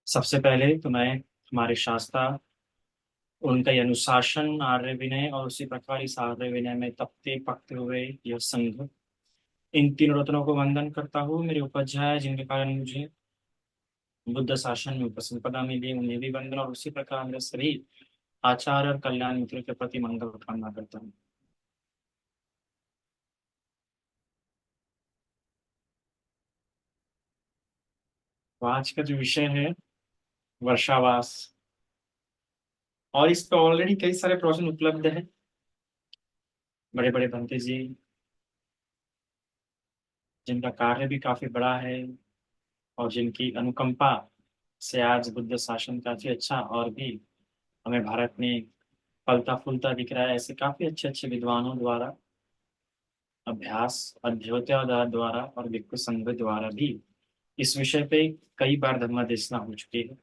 सबसे पहले तो मैं हमारे शास्त्रा उनका ये अनुशासन आर्य विनय और उसी प्रकार इस आर्य विनय में तपते पकते हुए यह संघ इन तीन रत्नों को वंदन करता हूँ। मेरे उपाध्याय जिनके कारण मुझे बुद्ध शासन में उपसंपदा मिली उन्हें भी वंदन और उसी प्रकार मेरे सभी आचार्य और कल्याण मित्रों के प्रति मंगल कामना करता हूँ। तो आज का जो विषय है वर्षावास, और इस पर ऑलरेडी कई सारे प्रवचन उपलब्ध हैं। बड़े बड़े भंते जी जिनका कार्य भी काफी बड़ा है और जिनकी अनुकंपा से आज बुद्ध शासन काफी अच्छा और भी हमें भारत में फलता फूलता दिख रहा है। ऐसे काफी अच्छे अच्छे विद्वानों द्वारा अभ्यास अध्यवत्य द्वारा और भिक्षु संघ द्वारा भी इस विषय पे कई बार धर्मादेशना हो चुकी है।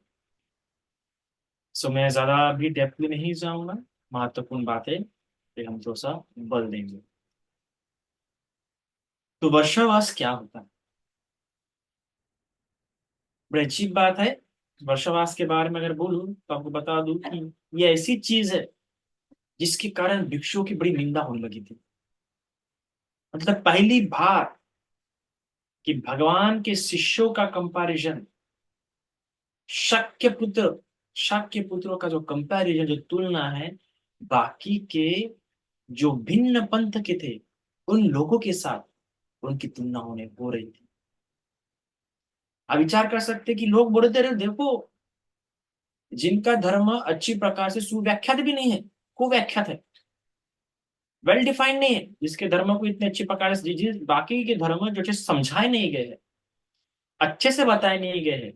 सो मैं ज्यादा भी डेप्थ में नहीं जाऊंगा। महत्वपूर्ण बातें पे हम थोड़ा सा बल देंगे। तो वर्षावास क्या होता है? बड़ी अजीब बात है। वर्षावास के बारे में अगर बोलूं तो आपको बता दूं कि ये ऐसी चीज है जिसके कारण भिक्षुओं की बड़ी निंदा होने लगी थी। मतलब पहली बार कि भगवान के शिष्यों का कंपैरिजन शाक्य पुत्र शाक्य पुत्रों का जो कंपैरिजन जो तुलना है बाकी के जो भिन्न पंथ के थे उन लोगों के साथ उनकी तुलना होने हो रही थी। आप विचार कर सकते कि लोग बोलते रहे देखो जिनका धर्म अच्छी प्रकार से सुव्याख्यात भी नहीं है, कुव्याख्यात है, वेल डिफाइंड नहीं है, जिसके धर्म को इतने अच्छी प्रकार से बाकी के धर्म जो चीज समझाए नहीं गए हैं, अच्छे से बताए नहीं गए हैं,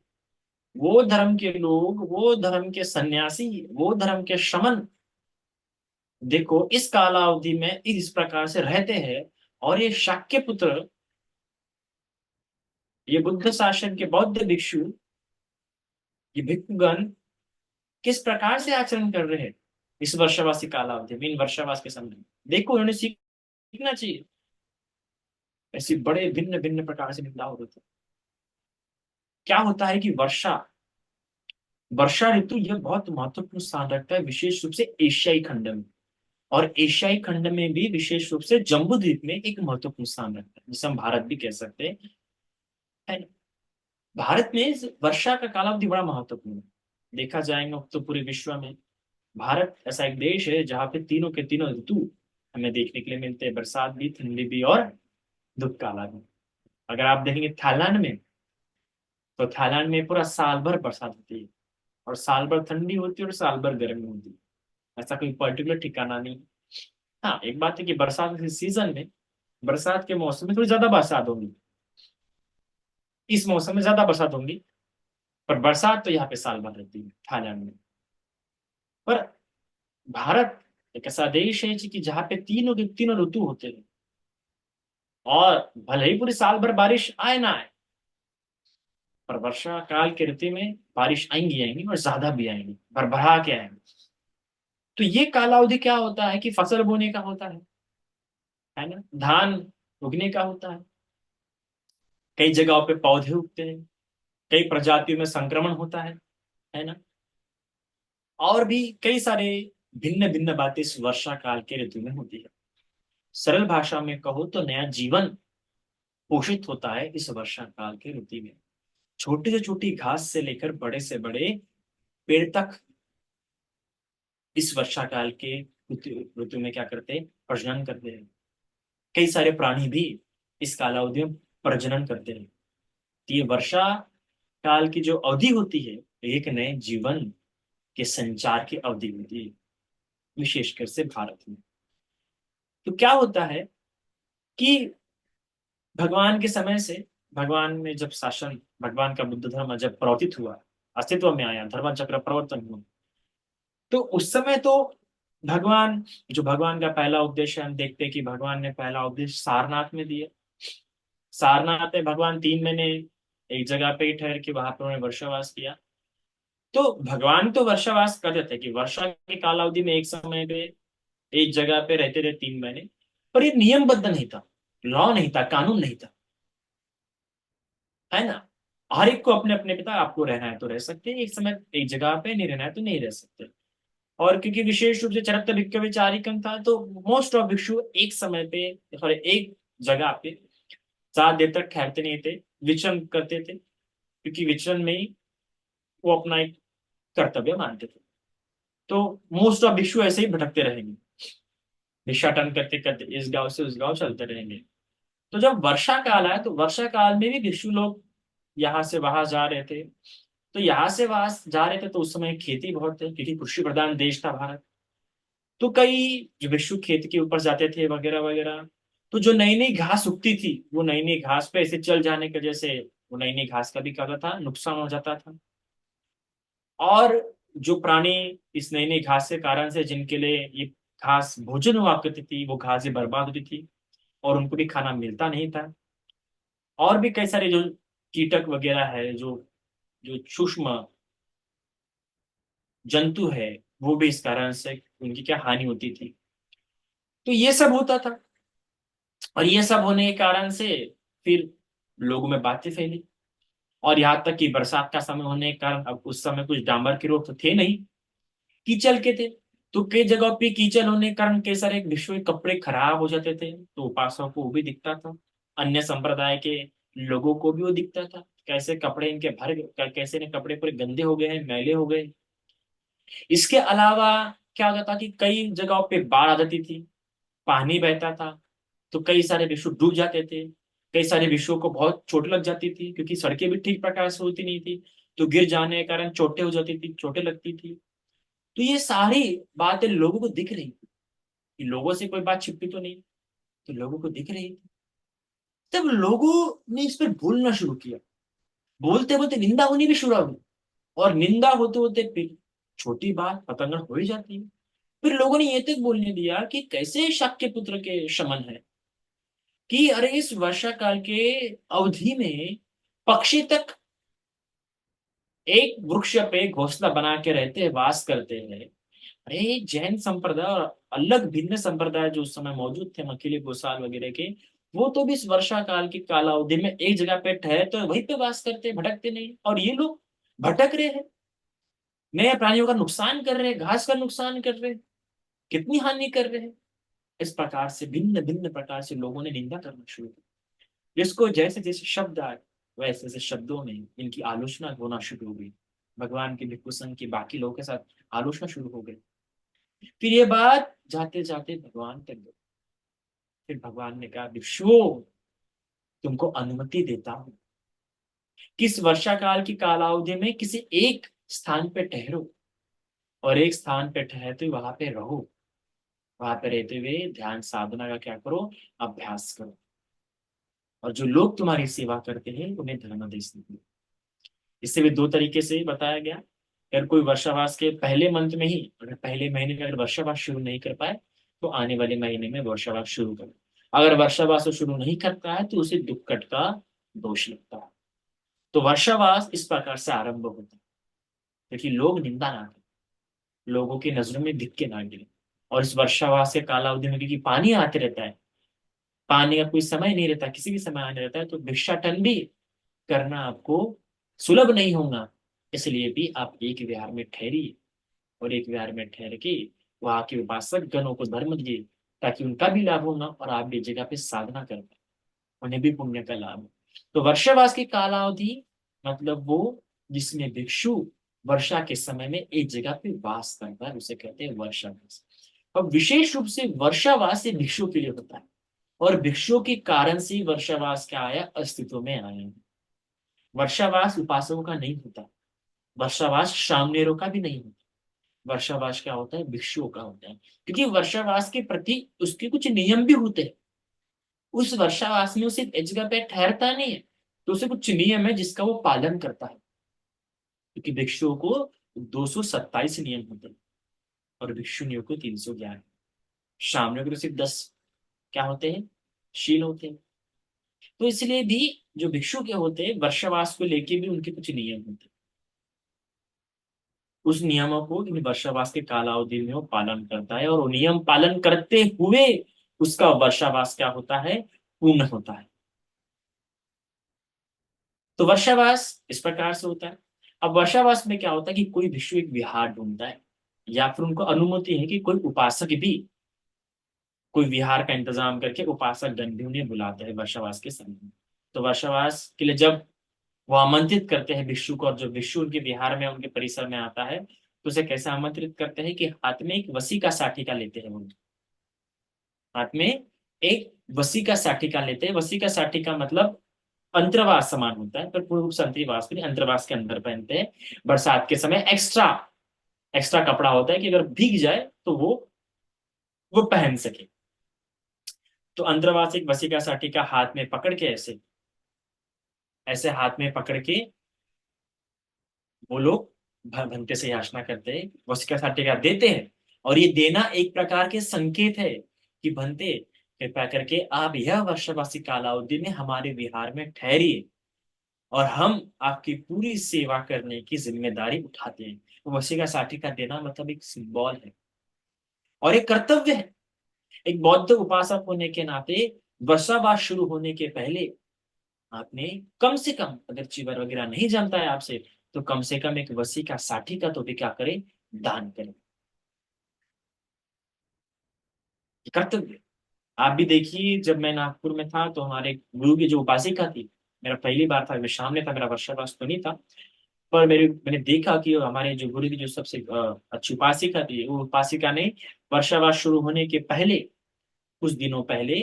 वो धर्म के लोग, वो धर्म के सन्यासी, वो धर्म के शमन देखो इस कालावधि में इस प्रकार से रहते हैं। और ये शाक्य पुत्र, ये बुद्ध शासन के बौद्ध भिक्षु, ये भिक्षुगण किस प्रकार से आचरण कर रहे हैं इस वर्षावासी कालावधि में, इन वर्षावास के समय में। देखो उन्हें सीखना चाहिए। ऐसी बड़े भिन्न भिन्न प्रकार से निंदा होती है। क्या होता है कि वर्षा वर्षा ऋतु यह बहुत महत्वपूर्ण स्थान रखता है, विशेष रूप से एशियाई खंड में। और एशियाई खंड में भी विशेष रूप से जम्बू द्वीप में एक महत्वपूर्ण स्थान रखता है, जिसे हम भारत भी कह सकते हैं, है ना? भारत में इस वर्षा का कालावधि बड़ा महत्वपूर्ण है। देखा जाएगा तो पूरे विश्व में भारत ऐसा एक देश है जहाँ पे तीनों के तीनों ऋतु हमें देखने के लिए मिलते हैं, बरसात भी, ठंडी भी और धूप काला भी। अगर आप देखेंगे थाईलैंड में, तो थाईलैंड में पूरा साल भर बरसात होती है और साल भर ठंडी होती है और साल भर गर्मी होती है। ऐसा कोई पर्टिकुलर ठिकाना नहीं। हाँ, एक बात है कि बरसात के सीजन में, बरसात के मौसम में थोड़ी ज्यादा बरसात होगी, इस मौसम में ज्यादा बरसात होगी। पर बरसात तो यहाँ पे साल भर रहती है थाईलैंड में। पर भारत एक ऐसा देश है जी कि जहाँ पे तीनों के तीनों ऋतु होते हैं, और भले ही पूरी साल भर बारिश आए ना आए, पर वर्षा काल के ऋतु में बारिश आएंगी आएंगी और ज्यादा भी आएंगी, भरभरा के आएंगी। तो ये कालावधि क्या होता है कि फसल बोने का होता है ना, धान उगने का होता है। कई जगहों पे पौधे उगते हैं, कई प्रजातियों में संक्रमण होता है ना। और भी कई सारे भिन्न भिन्न बातें इस वर्षा काल के ऋतु में होती है। सरल भाषा में कहो तो नया जीवन पोषित होता है इस वर्षा काल के ऋतु में। छोटी से छोटी घास से लेकर बड़े से बड़े पेड़ तक इस वर्षा काल के ऋतु ऋतु में क्या करते हैं, प्रजनन करते हैं। कई सारे प्राणी भी इस कालावधि में प्रजनन करते हैं। तो ये वर्षा काल की जो अवधि होती है, एक नए जीवन के संचार की अवधि होती है, विशेषकर से भारत में। तो क्या होता है कि भगवान के समय से, भगवान ने जब शासन, भगवान का बुद्ध धर्म जब प्रवर्तित हुआ, अस्तित्व में आया, धर्म चक्र प्रवर्तन हुआ, तो उस समय तो भगवान, जो भगवान का पहला उद्देश्य हम देखते हैं कि भगवान ने पहला उपदेश सारनाथ में दिया। सारनाथ में भगवान 3 महीने एक जगह पे ही ठहर के वहां पर उन्होंने वर्षावास किया। तो भगवान तो वर्षावास करते थे कि वर्षा की कालावधि में एक समय पे एक जगह पे रहते थे 3 महीने। पर ये नियमबद्ध नहीं था, लॉ नहीं था, कानून नहीं था, है ना। हर एक को अपने अपने पिता, आपको रहना है तो रह सकते हैं एक समय एक जगह पे, नहीं रहना है तो नहीं रह सकते। और क्योंकि विशेष रूप से चरक भिक्खवे विचारिकम था, तो मोस्ट ऑफ भिक्षु एक समय पे और एक जगह पे ज्यादा देर तक ठहरते नहीं थे, विचरण करते थे, क्योंकि विचरण में ही वो अपना एक कर्तव्य मानते थे। तो मोस्ट ऑफ भिक्षु ऐसे ही भटकते रहेंगे, भिक्षाटन करते करते इस गांव से उस गांव चलते रहेंगे। तो जब वर्षा काल आया, तो वर्षा काल में भी भिक्षु लोग यहाँ से वहां जा रहे थे। तो यहाँ से वहां जा रहे थे, तो उस समय खेती बहुत थे, क्योंकि कृषि प्रधान देश था भारत। तो कई जो भिक्षु खेत के ऊपर जाते थे वगैरह वगैरह, तो जो नई नई घास उगती थी, वो नई नई घास पे ऐसे चल जाने की वजह से वो नई नई घास का भी क्या होता था, नुकसान हो जाता था। और जो प्राणी इस नई नई घास के कारण से, जिनके लिए ये घास भोजन हुआ करती थी, वो घास ही बर्बाद होती थी और उनको भी खाना मिलता नहीं था। और भी कई सारे जो कीटक वगैरह है, जो जो सूक्ष्म जंतु है, वो भी इस कारण से उनकी क्या हानि होती थी। तो ये सब होता था। और ये सब होने के कारण से फिर लोगों में बातें फैली। और यहाँ तक कि बरसात का समय होने के कारण, अब उस समय कुछ डांबर के रोड तो थे नहीं, कीचल के थे। तो कई जगहों पे कीचल होने के कारण कई सारे विश्व के कपड़े खराब हो जाते थे, तो उपासकों को वो भी दिखता था। अन्य संप्रदाय के लोगों को भी वो दिखता था, कैसे कपड़े इनके कैसे इनके कपड़े पूरे गंदे हो गए हैं, मैले हो गए। इसके अलावा क्या होता था कि कई जगहों पे बाढ़ आ जाती थी, पानी बहता था, तो कई सारे विषु डूब जाते थे। कई सारे विषुओं को बहुत चोट लग जाती थी, क्योंकि सड़कें भी ठीक प्रकार से होती नहीं थी। तो गिर जाने के कारण चोटें हो जाती थी, चोटें लगती थी। तो ये सारी बातें लोगों को दिख रही थी, कि लोगों से कोई बात छिपी तो नहीं, तो लोगों को दिख रही थी। तब लोगों ने इस पर बोलना शुरू किया। बोलते बोलते निंदा होनी भी शुरू हुई। और निंदा होते होते फिर छोटी बात पतंगड़ हो ही जाती है। फिर लोगों ने ये तक बोलने दिया कि कैसे शाक्य पुत्र के शमन है, कि अरे इस वर्षा काल के अवधि में पक्षी तक एक वृक्ष पे घोंसला बना के रहते हैं, वास करते हैं। अरे जैन संप्रदाय और अलग भिन्न संप्रदाय जो उस समय मौजूद थे, मकीली गोसाल वगैरह के, वो तो भी इस वर्षा काल की कालावधि में एक जगह पे ठहरे तो वहीं पे वास करते, भटकते नहीं। और ये लोग भटक रहे हैं, नए प्राणियों का नुकसान कर रहे हैं, घास का नुकसान कर रहे हैं, कितनी हानि कर रहे हैं। इस प्रकार से भिन्न भिन्न प्रकार से लोगों ने निंदा करना शुरू की। जिसको जैसे जैसे शब्द आए, वैसे वैसे शब्दों में इनकी आलोचना होना शुरू हो गई। भगवान के भिक्षु संघ की बाकी लोगों के साथ आलोचना शुरू हो गई। फिर ये बात जाते जाते भगवान तक गई। फिर भगवान ने कहा, भिक्षुओं, तुमको अनुमति देता हूं कि इस वर्षा काल की कालावधि में किसी एक स्थान पे ठहरो, और एक स्थान पे ठहरते हुए वहां पे रहो। वहां पे रहते हुए ध्यान साधना का क्या करो, अभ्यास करो। और जो लोग तुम्हारी सेवा करते हैं उन्हें धर्मादेश दो। इससे भी दो तरीके से बताया गया। अगर कोई वर्षावास के पहले मंथ में ही, अगर पहले महीने में अगर वर्षावास शुरू नहीं कर पाए, तो आने वाले महीने में वर्षावास शुरू करें। अगर वर्षावास को शुरू नहीं करता है, तो उसे दुक्कट का दोष लगता है। तो वर्षावास इस प्रकार से आरंभ होता है, क्योंकि लोग निंदा ना करें, लोगों की नजरों में दिख के ना गिरे। और इस वर्षावास के कालावधि में क्योंकि पानी आते रहता है, पानी का कोई समय नहीं रहता, किसी भी समय आने रहता है, तो भिक्षाटन भी करना आपको सुलभ नहीं होगा। इसलिए भी आप एक विहार में ठहरिए, और एक विहार में ठहर के वहां के उपासक गणों को धर्म दिए, ताकि उनका भी लाभ होना और आप भी जगह पे साधना कर पाए, उन्हें भी पुण्य का लाभ हो। तो वर्षावास की कालावधि मतलब वो जिसमें भिक्षु वर्षा के समय में एक जगह पे वास करता है, उसे कहते हैं वर्षावास। अब विशेष रूप से वर्षावास ये भिक्षु के लिए होता है, और भिक्षुओं के कारण से ही वर्षावास क्या आया, अस्तित्व में आया। वर्षावास उपासकों का नहीं होता, वर्षावास सामनेरों का भी नहीं होता। वर्षावास क्या होता है, भिक्षुओं का होता है, क्योंकि वर्षावास के प्रति उसके कुछ नियम भी होते हैं। उस वर्षावास में उसे एक जगह पे ठहरता नहीं है, तो उसे कुछ नियम है जिसका वो पालन करता है। क्योंकि भिक्षुओं को 227 नियम होते हैं, और भिक्षुनियों को 311। सामने को तो सिर्फ 10 क्या होते हैं, शील होते हैं। तो इसलिए भी जो भिक्षु के होते हैं, वर्षावास को लेके भी उनके कुछ नियम होते हैं। उस नियमों को इन वर्षावास के कालावधि में वो पालन करता है, और वो नियम पालन करते हुए उसका वर्षावास क्या होता है, पूर्ण होता है। तो वर्षावास इस प्रकार से होता है। अब वर्षावास में क्या होता है कि कोई भिक्षु एक विहार ढूंढता है, या फिर उनको अनुमति है कि कोई उपासक भी कोई विहार का इंतजाम करके उपासक गण भी उन्हें बुलाते हैं वर्षावास के समय में। तो वर्षावास के लिए जब वो आमंत्रित करते हैं भिक्षु को, और जो भिक्षु उनके विहार में उनके परिसर में आता है, तो उसे कैसे आमंत्रित करते हैं कि हाथ में एक वसी का साठी का लेते हैं वो। हाथ में एक वसी का साठी का लेते हैं। वसी का साठी का मतलब अंतर्वास समान होता है, पर पूर्ण रूप से अंतर्वास के लिए अंतर्वास के अंदर पहनते हैं। बरसात के समय एक्स्ट्रा एक्स्ट्रा कपड़ा होता है कि अगर भीग जाए तो वो पहन सके। तो अंतर्वास एक वसी का साठी का हाथ में पकड़ के ऐसे ऐसे हाथ में पकड़ के वो लोग भंते से याचना करते हैं, वसिका सर्टिफिकेट देते हैं। और ये देना एक प्रकार के संकेत है कि भंते, कृपया करके आप यह वर्षवासी कालावधि में हमारे विहार में ठहरिए, और हम आपकी पूरी सेवा करने की जिम्मेदारी उठाते हैं। तो वसिका सर्टिफिकेट देना मतलब एक सिंबल है और एक कर्तव्य है। एक बौद्ध उपासक होने के नाते वर्षावास शुरू होने के पहले आपने कम से कम, अगर चीवर वगैरह नहीं जमता है आपसे, तो कम से कम एक वसी का साठी का तो भी क्या करें, दान करें। ये कर्तव्य। आप भी देखिए, जब मैं नागपुर में था तो हमारे गुरु की जो उपासिका थी, मेरा पहली बार था, मैं सामने था, मेरा वर्षावास तो नहीं था, पर मैंने देखा कि हमारे जो गुरु की जो सबसे अच्छी उपासिका थी, वो उपासिका ने वर्षावास शुरू होने के पहले, कुछ दिनों पहले,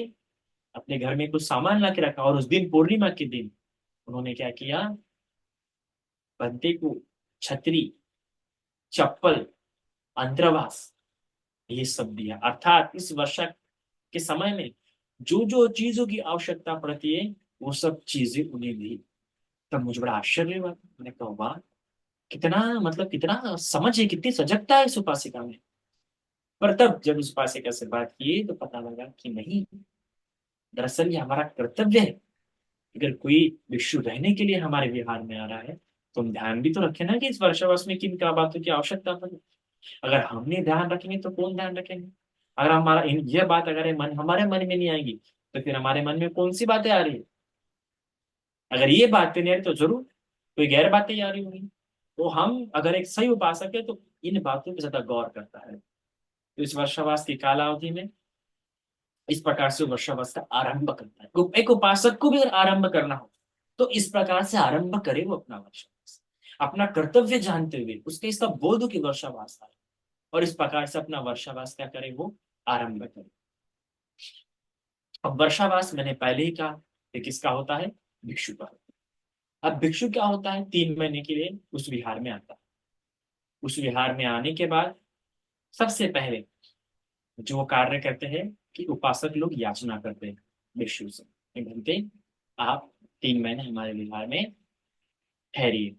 अपने घर में कुछ सामान ला के रखा, और उस दिन पूर्णिमा के दिन उन्होंने क्या किया, बंते को छतरी, चप्पल, अंतरवास, ये सब दिया। अर्थात इस वर्षा के समय में जो जो चीजों की आवश्यकता पड़ती है, वो सब चीजें उन्हें दी। तब मुझे बड़ा आश्चर्य हुआ, मैंने कहा वाह, कितना मतलब कितना समझ है, कितनी सजगता है इस उपासिका में। पर तब जब उस उपासिका से बात की तो पता लगा कि नहीं, दरअसल ये हमारा कर्तव्य है। अगर कोई विश्व रहने के लिए हमारे विहार में आ रहा है, तो हम ध्यान भी तो रखें ना कि इस वर्षावास में किन क्या बातों की आवश्यकता पड़े। अगर हम नहीं ध्यान रखेंगे तो कौन ध्यान रखेंगे। अगर हमारा यह बात अगर हमारे मन में नहीं आएगी, तो फिर हमारे मन में कौन सी बातें आ रही है। अगर ये बातें नहीं आ रही तो जरूर कोई गैर बातें आ रही होंगी। तो हम अगर एक सही उपासक है तो इन बातों पर ज्यादा गौर करता है। तो इस वर्षावास की कालावधि में इस प्रकार से वर्षावास का आरंभ करता है। एक उपासक को भी अगर आरंभ करना हो तो इस प्रकार से आरंभ करे वो अपना वर्षावास, अपना कर्तव्य जानते हुए, उसके इसका बोध हो कि वर्षावास है, और इस प्रकार से अपना वर्षावास क्या करे, वो आरंभ करे। अब वर्षावास मैंने पहले ही कहा कि किसका होता है, भिक्षु का। अब भिक्षु क्या होता है, 3 महीने के लिए उस विहार में आता है। उस विहार में आने के बाद सबसे पहले जो कार्य करते हैं कि उपासक लोग याचना करते हैं भिक्षु से, कि बनते आप 3 महीने हमारे विहार में ठहरिए,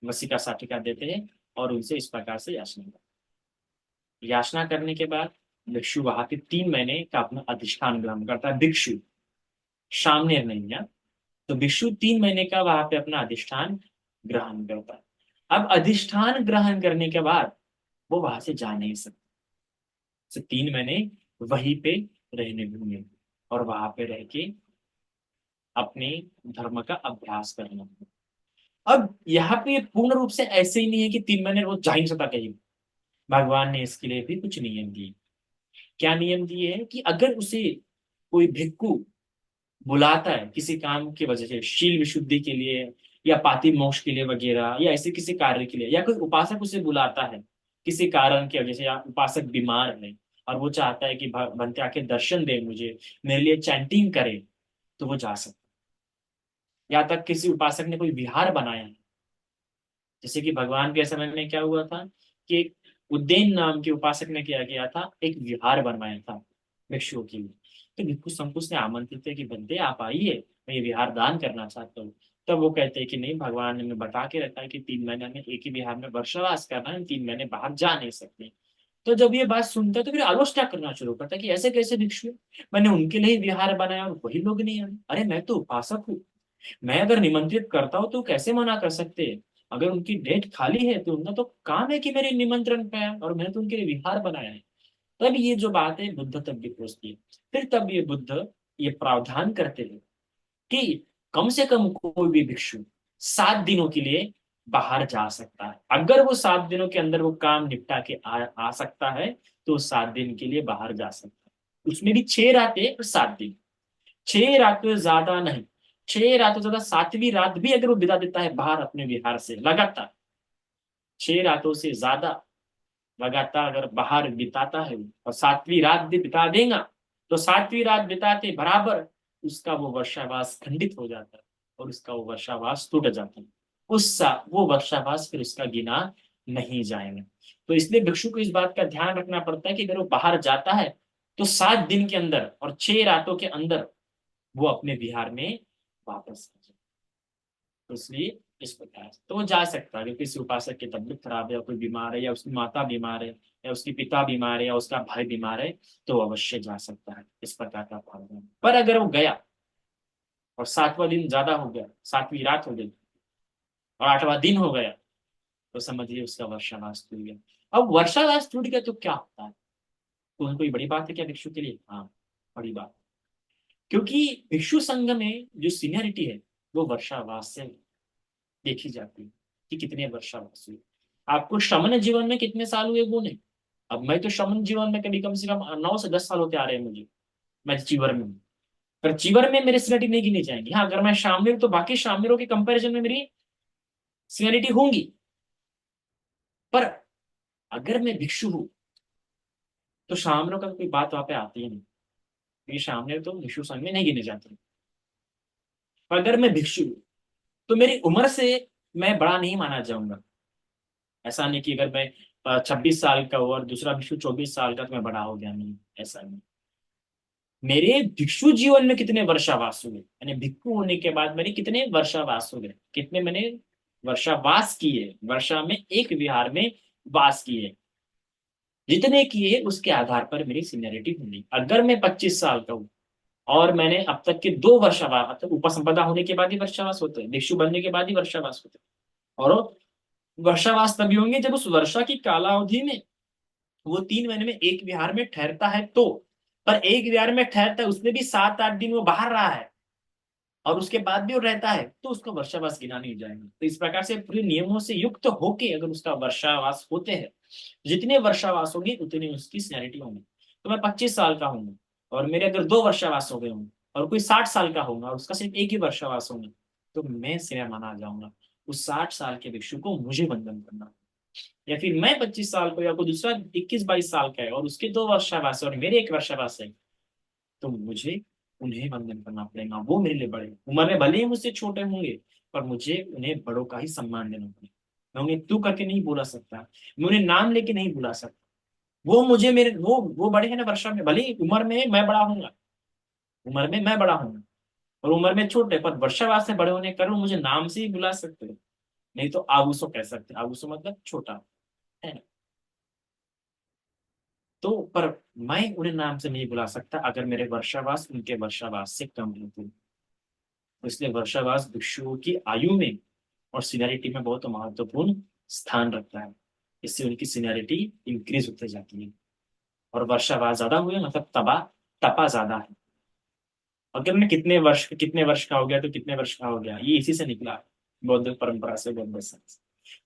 वसिका साटिका देते हैं, और उनसे इस प्रकार से याचना करते हैं। याचना करने के बाद भिक्षु वहां पे 3 महीने का अपना अधिष्ठान ग्रहण करता है। भिक्षु, सामने नहीं है। तो भिक्षु 3 महीने का वहां पे अपना अधिष्ठान ग्रहण करता है। अब अधिष्ठान ग्रहण करने के बाद वो वहां से जा नहीं सकता। 3 महीने वहीं पे रहने होंगे, और वहां पे रह के अपने धर्म का अभ्यास करना होगा। अब यहाँ पे पूर्ण रूप से ऐसे ही नहीं है कि 3 महीने वो जा ही नहीं सकता कहीं। भगवान ने इसके लिए भी कुछ नियम दिए। क्या नियम दिए हैं कि अगर उसे कोई भिक्खु बुलाता है किसी काम की वजह से, शील विशुद्धि के लिए, या पाति मोक्ष के लिए वगैरह, या ऐसे किसी कार्य के लिए, या कोई उपासक उसे बुलाता है किसी कारण की वजह से, या उपासक बीमार है और वो चाहता है कि भंते आके दर्शन दे मुझे, मेरे लिए चैंटिंग करे, तो वो जा सकता है। या तक किसी उपासक ने कोई विहार बनाया है, जैसे कि भगवान के समय में क्या हुआ था कि एक उज्जैन नाम के उपासक ने किया गया था, एक विहार बनवाया था भिक्षुओं के लिए। तो भिक्षु संकुश ने आमंत्रित किया कि बंदे आप आइए, मैं ये विहार दान करना चाहता हूँ। तब वो कहते हैं कि नहीं, भगवान ने हमें बता के रखा है कि 3 महीने में एक ही विहार में वर्षावास करना है, 3 महीने बाहर जा नहीं सकते। तो जब ये बात सुनता है तो फिर आलोचना करना शुरू करता है कि ऐसे कैसे भिक्षु, मैंने उनके लिए ही विहार बनाया और वही लोग नहीं आए। अरे मैं तो उपासक हूँ, मैं अगर निमंत्रित करता हूँ तो कैसे मना कर सकते हैं। अगर उनकी डेट खाली है तो उनका तो काम है कि मेरे निमंत्रण पे आए, और मैंने तो उनके लिए विहार बनाया है। तब ये जो बात है बुद्ध तक भी पहुंचती है। फिर तब ये बुद्ध ये प्रावधान करते हैं कि कम से कम कोई भी भिक्षु 7 दिनों के लिए बाहर जा सकता है। अगर वो 7 दिनों के अंदर वो काम निपटा के आ सकता है तो 7 दिन के लिए बाहर जा सकता है। उसमें भी 6 रातें और 7 दिन। 6 रातें ज्यादा नहीं, 6 रातों ज्यादा, 7वीं रात भी अगर वो बिता देता है बाहर अपने विहार से लगातार, 6 रातों से ज्यादा लगातार अगर बाहर बिताता है और 7वीं रात भी बिता देगा, तो 7वीं रात बिताते बराबर उसका वो वर्षावास खंडित हो जाता है और उसका वो वर्षावास टूट जाता है। वो वर्षावास फिर उसका गिना नहीं जाएगा। तो इसलिए भिक्षु को इस बात का ध्यान रखना पड़ता है कि अगर वो बाहर जाता है तो 7 दिन के अंदर और 6 रातों के अंदर वो अपने विहार में वापस आ जाए। तो इसलिए इस प्रकार तो वो जा सकता है। अगर किसी उपासक की तबीयत खराब है या कोई बीमार है या उसकी माता बीमार है या उसकी पिता बीमार है या उसका भाई बीमार है तो वो अवश्य जा सकता है। इस प्रकार का प्रावधान। पर अगर वो गया और 7वां दिन ज्यादा हो गया, 7वीं रात हो गई और 8वां दिन हो गया, तो समझिए उसका वर्षावास टूट गया। अब वर्षावास टूट गया तो क्या होता है? तो कोई बड़ी बात है क्या भिक्षु के लिए? हाँ, बड़ी बात। क्योंकि भिक्षु संघ में जो सीनियरिटी है वो वर्षावास से देखी जाती है कि कितने वर्षावास हुए। आपको श्रमण जीवन में कितने साल हुए वो नहीं। अब मैं तो श्रमण जीवन में कभी कम से कम 9 से 10 साल होते आ रहे हैं मुझे। मैं चीवर में हूँ, पर चीवर में मेरी सीनियरिटी नहीं गिनी जाएंगी। हाँ, अगर मैं शामिल हूँ तो बाकी शामिलों के कंपैरिजन में मेरी सीनियरिटी होंगी। पर अगर मैं भिक्षु हूँ तो शामिलों का कोई बात वहां पे आती ही नहीं, क्योंकि शामिल तो भिक्षु संघ में नहीं गिने जाते। पर अगर मैं भिक्षु हूँ तो मेरी उम्र से मैं बड़ा नहीं माना जाऊंगा। ऐसा नहीं कि अगर मैं 26 साल का हूँ और दूसरा भिक्षु 24 साल का तो मैं बड़ा हो गया, नहीं, ऐसा नहीं। मेरे भिक्षु जीवन में कितने वर्षावास हुए, यानी भिक्षु होने के बाद मेरे कितने वर्षावास हो गए, कितने मैंने वर्षावास किए, वर्षा में एक विहार में वास किए, जितने किए उसके आधार पर मेरी सीनियरिटी होगी। अगर मैं 25 साल का हूँ और मैंने अब तक के 2 वर्षावास, मतलब उपसंपदा होने के बाद ही वर्षावास होते हैं, भिक्षु बनने के बाद ही वर्षावास होते हैं। और वर्षावास तभी होंगे जब उस वर्षा की कालावधि में वो 3 महीने में एक विहार में ठहरता है तो। पर एक विहार में ठहरता है उसमें भी 7-8 दिन वो बाहर रहा है और उसके बाद भी वो रहता है तो उसका वर्षावास गिना नहीं जाएगा। तो इस प्रकार से पूरे नियमों से युक्त होके अगर उसका वर्षावास होते हैं, जितने वर्षावास होंगे उतनी उसकी सीनियरिटी होंगी। तो मैं 25 साल का हूँ और मेरे अगर 2 वर्षावास हो गए होंगे और कोई 60 साल का होगा और उसका सिर्फ एक ही वर्षावास होगा, तो मैं सीनियर माना जाऊंगा। उस 60 साल के भिक्षु को मुझे बंधन करना। या फिर मैं 25 साल को या कोई दूसरा 21-22 साल का है और उसके 2 वर्षावास है और मेरे एक वर्षावास है, तो मुझे उन्हें वंदन करना पड़ेगा। वो मेरे लिए बड़े उम्र में भले ही मुझसे छोटे होंगे, पर मुझे उन्हें बड़ों का ही सम्मान देना पड़ेगा। मैं उन्हें तू करके नहीं बुला सकता, मैं उन्हें नाम लेके नहीं बुला सकता। वो मुझे मेरे वो बड़े हैं ना वर्षा में, भले ही उम्र में मैं बड़ा हूंगा, उम्र में मैं बड़ा हूंगा और उम्र में छोटे, पर वर्षावास से बड़े होने के कारण मुझे नाम से ही बुला सकते हो। नहीं तो आगुसो कह सकते, आगुसो मतलब छोटा, है ना। तो पर मैं उन्हें नाम से नहीं बुला सकता अगर मेरे वर्षावास उनके वर्षावास से कम है तो। इसलिए वर्षावास भिक्षुओं की आयु में और सीनियरिटी में बहुत महत्वपूर्ण स्थान रखता है। इससे उनकी सीनियरिटी इंक्रीज होते जाती है। और वर्षावास ज्यादा हुए मतलब तबा तपा ज्यादा है। अगर मैं कितने वर्ष का हो गया तो कितने वर्ष का हो गया, ये इसी से निकला है, बौद्ध परंपरा से, बौद्ध दर्शन से।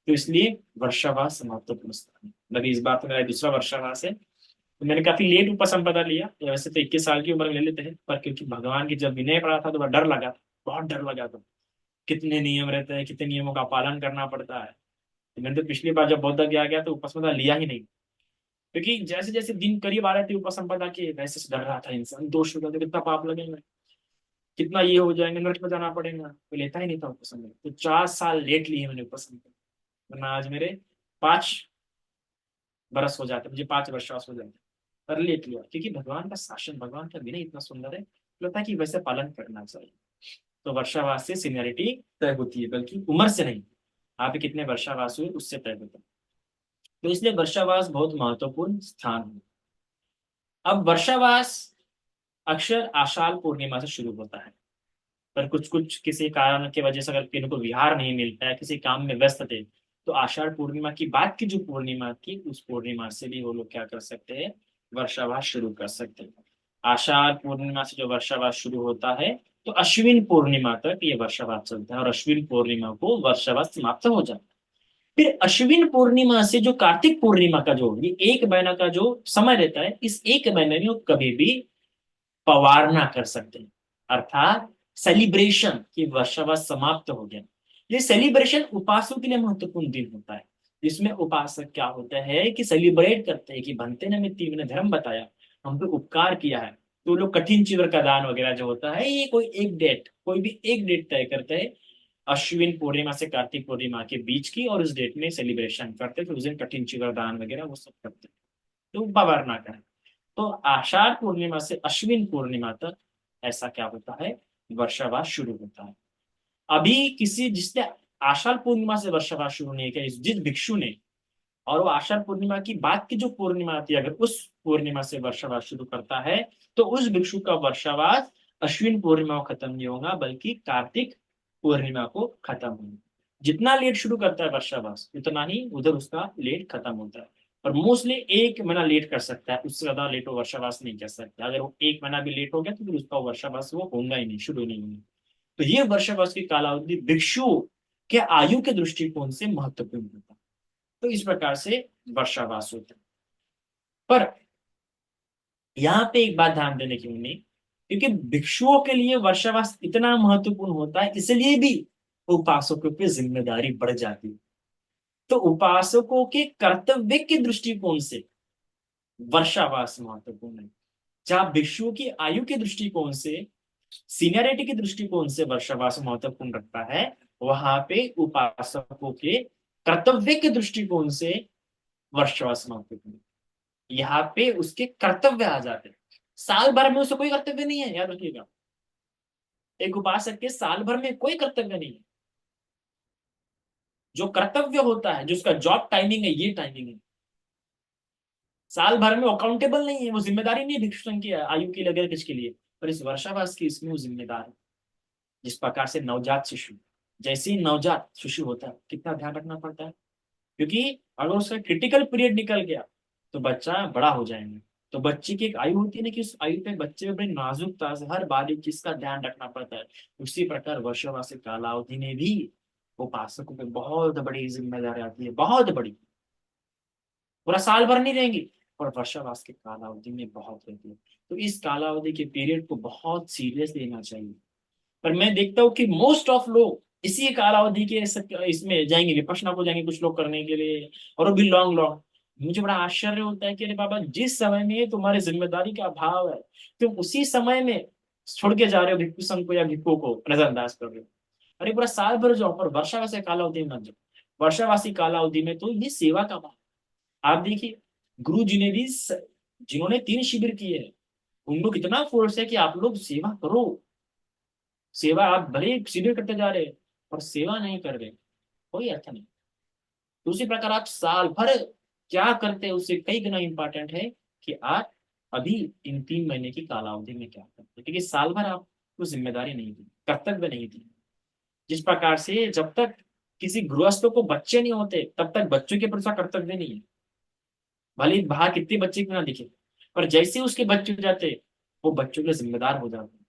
तो इसलिए वर्षावास महत्वपूर्ण स्थान है। मतलब इस बार तो मेरा दूसरा वर्षावास है। तो मैंने काफी लेट उपसंपदा लिया, वैसे तो 21 साल की उम्र में ले लेते हैं, पर क्योंकि भगवान की जब विनय पड़ा था तो बड़ा डर लगा था, बहुत डर लगा था। कितने नियम रहते हैं, कितने नियमों का पालन करना पड़ता है। तो मैंने तो पिछली बार जब बौद्ध गया तो उपसंपदा लिया ही नहीं, क्योंकि जैसे जैसे दिन करीब आ रहे थे उपसंपदा के वैसे से डर रहा था इंसान, दोष होगा तो कितना पाप लगेगा, कितना ये हो जाएंगे, नरक में जाना पड़ेगा, तो लेता ही नहीं था उपसंपदा। तो 4 साल लेट लिए मैंने उपसंपदा, वरना आज मेरे 5 बरस हो जाते, मुझे 5 वर्षवास हो जाते, पर लेट लिया क्योंकि भगवान का शासन, भगवान का विनय इतना सुंदर है, लगता है कि वैसे पालन करना चाहिए। तो वर्षावास से सीनियरिटी तय होती है, बल्कि उम्र से नहीं, आप कितने वर्षावास हुए उससे तय होता है। तो इसलिए वर्षावास बहुत महत्वपूर्ण स्थान है। अब वर्षावास अक्षर आषाढ़ पूर्णिमा से शुरू होता है, पर कुछ कुछ किसी कारण की वजह से अगर किनको विहार नहीं मिलता है, किसी काम में व्यस्त थे, तो आषाढ़ पूर्णिमा की बात की जो पूर्णिमा थी उस पूर्णिमा से भी वो लोग क्या कर सकते हैं, वर्षावास शुरू कर सकते हैं। आषाढ़ पूर्णिमा से जो वर्षावास शुरू होता है तो अश्विन पूर्णिमा तक ये वर्षावास चलता है और अश्विन पूर्णिमा को वर्षावास समाप्त हो जाता है। फिर अश्विन पूर्णिमा से जो कार्तिक पूर्णिमा का जो ये एक महीना का जो समय रहता है, इस एक महीने में वो कभी भी पवारना कर सकते हैं, अर्थात सेलिब्रेशन की वर्षावास समाप्त हो गया। ये सेलिब्रेशन उपासकों के लिए महत्वपूर्ण दिन होता है, जिसमें उपासक क्या होता है कि सेलिब्रेट करते हैं कि बनते न मिट्टी ने धर्म बताया, हम पे उपकार किया है। तो लोग कठिन चिवर का दान वगैरह जो होता है, ये कोई भी एक डेट तय करते हैं अश्विन पूर्णिमा से कार्तिक पूर्णिमा के बीच की, और उस डेट में सेलिब्रेशन करते हैं, फिर उस दिन कठिन चिवर दान वगैरह वो सब करते हैं, तो पवारना करें। तो आषाढ़ पूर्णिमा से अश्विन पूर्णिमा तक ऐसा क्या होता है, वर्षावास शुरू होता है। अभी किसी जिसने आषाढ़ पूर्णिमा से वर्षावास शुरू नहीं किया, जिस भिक्षु ने, और वो आषाढ़ पूर्णिमा की बाद की जो पूर्णिमा आती है, अगर उस पूर्णिमा से वर्षावास शुरू करता है, तो उस भिक्षु का वर्षावास अश्विन पूर्णिमा को खत्म नहीं होगा, बल्कि कार्तिक पूर्णिमा को खत्म होगा। जितना लेट शुरू करता है वर्षावास, उतना ही उधर उसका लेट खत्म होता है। और मोस्टली एक महीना लेट कर सकता है, उससे ज्यादा लेट वो वर्षावास नहीं कर सकता। अगर वो एक महीना भी लेट हो गया तो फिर उसका वर्षावास वो होगा ही नहीं, शुरू नहीं होगा। तो ये वर्षावास की कालावधि भिक्षुओं के आयु के दृष्टिकोण से महत्वपूर्ण होता है। तो इस प्रकार से वर्षावास होता है। पर यहाँ पे एक बात ध्यान देने की उन्हें, क्योंकि भिक्षुओं के लिए वर्षावास इतना महत्वपूर्ण होता है, इसलिए भी उपासकों की जिम्मेदारी बढ़ जाती है। तो उपासकों के कर्तव्य के दृष्टिकोण से वर्षावास महत्वपूर्ण है। जहाँ भिक्षुओं की आयु के दृष्टिकोण से, सीनियरिटी के दृष्टिकोण से वर्षावास महत्वपूर्ण रखता है, वहां पे उपासकों के कर्तव्य के दृष्टिकोण से वर्षावास महत्वपूर्ण है। यहाँ पे उसके कर्तव्य आ जाते हैं। साल भर में उसे कोई कर्तव्य नहीं है, याद रखिएगा। एक उपासक के साल भर में कोई कर्तव्य नहीं है। जो कर्तव्य होता है, जो उसका जॉब टाइमिंग है, ये टाइमिंग है। साल भर में अकाउंटेबल नहीं है, वो जिम्मेदारी नहीं है भिक्षु संघ की आयु की लगे किसके लिए। पर इस वर्षावास की इसमें वो जिम्मेदार है। जिस प्रकार से नवजात शिशु, जैसे ही नवजात शिशु होता है, कितना ध्यान रखना पड़ता है, क्योंकि अगर उसका क्रिटिकल पीरियड निकल गया तो बच्चा बड़ा हो जाएगा। तो बच्चे की एक आयु होती है ना, कि उस आयु पे बच्चे में बड़ी नाजुकता से हर बारीक चीज का ध्यान रखना पड़ता है। उसी प्रकार वर्षावासी कालावधि में भी उपासकों पे बहुत बड़ी जिम्मेदारी आती है, बहुत बड़ी। पूरा साल भर नहीं रहेंगी, और वर्षावास के कालावधि में बहुत रहती है। तो इस कालावधि के पीरियड को बहुत सीरियस लेना चाहिए। पर मैं देखता हूँ कि मोस्ट ऑफ लोग इसी कालावधि के इसमें जाएंगे, विपश्यना को जाएंगे कुछ लोग करने के लिए, और वो भी लॉन्ग लॉन्ग। मुझे बड़ा आश्चर्य होता है कि अरे बाबा, जिस समय में तुम्हारी जिम्मेदारी का अभाव है, तुम उसी समय में छोड़ के जा रहे हो भिक्षु संघ को या भिक्षुओं को नजरअंदाज कर रहे हो। अरे पूरा साल भर जाओ, पर वर्षावासी कालावधि में मत जाओ। वर्षावासी कालावधि में तो ये सेवा का भाव। आप देखिए, गुरु जी ने भी जिन्होंने 3 शिविर किए हैं, उनको कितना फोर्स है कि आप लोग सेवा करो। सेवा, आप भले ही शिविर करते जा रहे हैं और सेवा नहीं कर रहे, कोई अर्थ नहीं। तो उसी प्रकार आप साल भर क्या करते हैं, उससे कई गुना इंपॉर्टेंट है कि आप अभी इन 3 महीने की कालावधि में क्या करते हैं, क्योंकि साल भर आपको जिम्मेदारी नहीं दी, कर्तव्य नहीं दी। जिस प्रकार से जब तक किसी गृहस्थ को बच्चे नहीं होते, तब तक बच्चों के प्रति उसका कर्तव्य नहीं है, भले ही बाहर कितने बच्चे क्यों ना दिखे। पर जैसे ही उसके बच्चे हो जाते, वो बच्चों के लिए जिम्मेदार हो जाते हैं,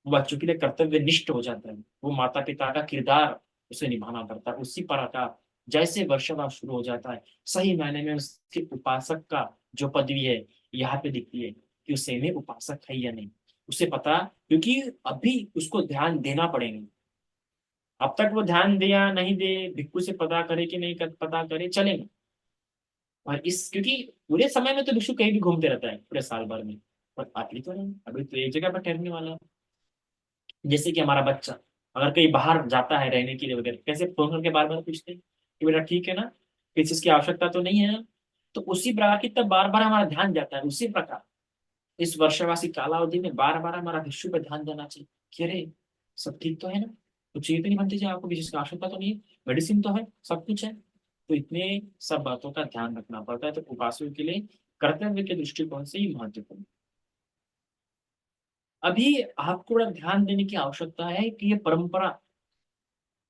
वो बच्चों के लिए कर्तव्य निष्ठ हो जाता है, वो माता पिता का किरदार उसे निभाना पड़ता है। उसी प्रकार जैसे वर्षवास शुरू हो जाता है, सही मायने में उसके उपासक का जो पदवी है यहाँ पे दिखती है, कि उसे में उपासक है या नहीं, उसे पता। क्योंकि अभी उसको ध्यान देना पड़ेगा। अब तक वो ध्यान दिया नहीं दे, भिक्खु से पता करे कि नहीं पता करे, चलेगा। और इस क्योंकि पूरे समय में तो भिक्षु कहीं भी घूमते रहता है पूरे साल भर में, पर अभी तो नहीं, अभी तो एक जगह पर ठहरने वाला है। जैसे कि हमारा बच्चा अगर कहीं बाहर जाता है रहने के लिए वगैरह, कैसे फोन करके बार बार पूछते हैं कि बेटा ठीक है ना, किसी चीज की आवश्यकता तो नहीं है ना। तो उसी प्रकार की तब बार बार हमारा ध्यान जाता है। उसी प्रकार इस वर्षवासी कालावधि में बार बार हमारा भिक्षु पे ध्यान देना चाहिए कि अरे सब ठीक तो है ना, कुछ चीज तो नहीं बनती, आपको किसी चीज की आवश्यकता तो नहीं है, मेडिसिन तो है, सब कुछ है। तो इतने सब बातों का ध्यान रखना पड़ता है। तो उपासकों के लिए कर्तव्य के दृष्टिकोण से ही महत्वपूर्ण। अभी आपको थोड़ा ध्यान देने की आवश्यकता है कि ये परंपरा,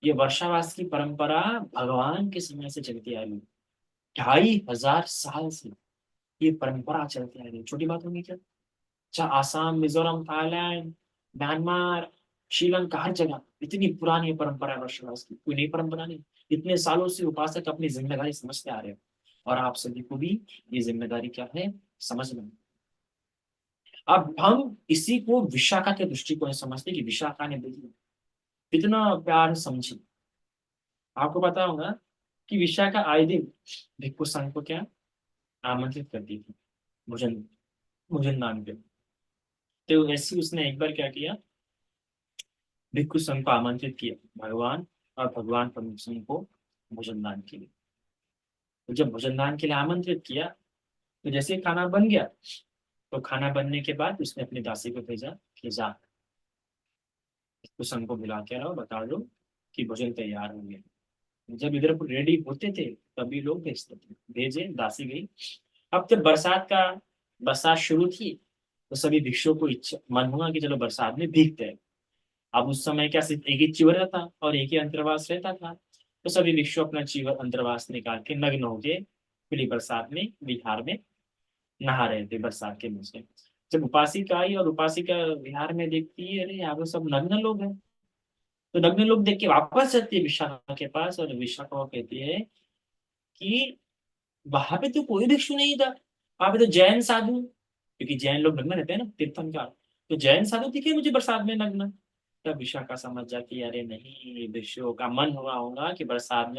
ये वर्षावास की परंपरा भगवान के समय से चलती आ रही है। 2500 साल से ये परंपरा चलती आ रही है। छोटी बात होगी क्या? चाहे आसाम, मिजोरम, थाईलैंड, म्यांमार, श्रीलंका, हर जगह इतनी पुरानी परंपरा है वर्षवास की, कोई नई परंपरा नहीं। इतने सालों से उपासक अपनी जिम्मेदारी समझते आ रहे हैं, और आप सभी को भी ये जिम्मेदारी क्या है, समझना। अब हम इसी को विशाखा के दृष्टिकोण से समझते हैं कि विशाखा ने देखिए कितना प्यार समझी। आपको पता होगा कि विशाखा आए दिन भिक्खु संघ को क्या आमंत्रित करती थी, भोजन भोजन दान पे। तो ऐसे उसने एक बार क्या किया, भिक्खु संघ को आमंत्रित किया, भगवान और भगवान प्रमुख संघ को भोजन दान के लिए। तो जब भोजन दान के लिए आमंत्रित किया, तो जैसे ही खाना बन गया, तो खाना बनने के बाद उसने अपनी दासी को भेजा कि जा भिक्खु संघ को बुला के आओ, बता दो कि भोजन तैयार हो गया। जब इधर रेडी होते थे तभी लोग भेजते थे, भेजे, दासी गई। अब जब बरसात शुरू थी, तो सभी भिक्षुओं को इच्छा मन हुआ कि चलो बरसात में भीगते हैं। अब उस समय क्या सिर्फ एक ही चीवर था और एक ही अंतर्वास रहता था, तो सभी भिक्षु अपना चीवर अंतर्वास निकाल के नग्न होके खुली बरसात में बिहार में नहा रहे थे बरसात के मौसम। जब उपासिका आई और उपासिका बिहार में देखती है, अरे यहाँ पे सब नग्न लोग हैं। तो नग्न लोग देख के वापस जाती है विशाखा के पास, और विशाखा को कहती है कि वहां पे तो कोई भिक्षु नहीं था, वहां पे तो जैन साधु, क्योंकि जैन लोग नग्न रहते हैं ना तीर्थंकर, तो जैन साधु दिखे मुझे बरसात में नग्न। तब विशाखा समझ जाती है, अरे नहीं, भिक्षुओं का मन हुआ होगा कि बरसात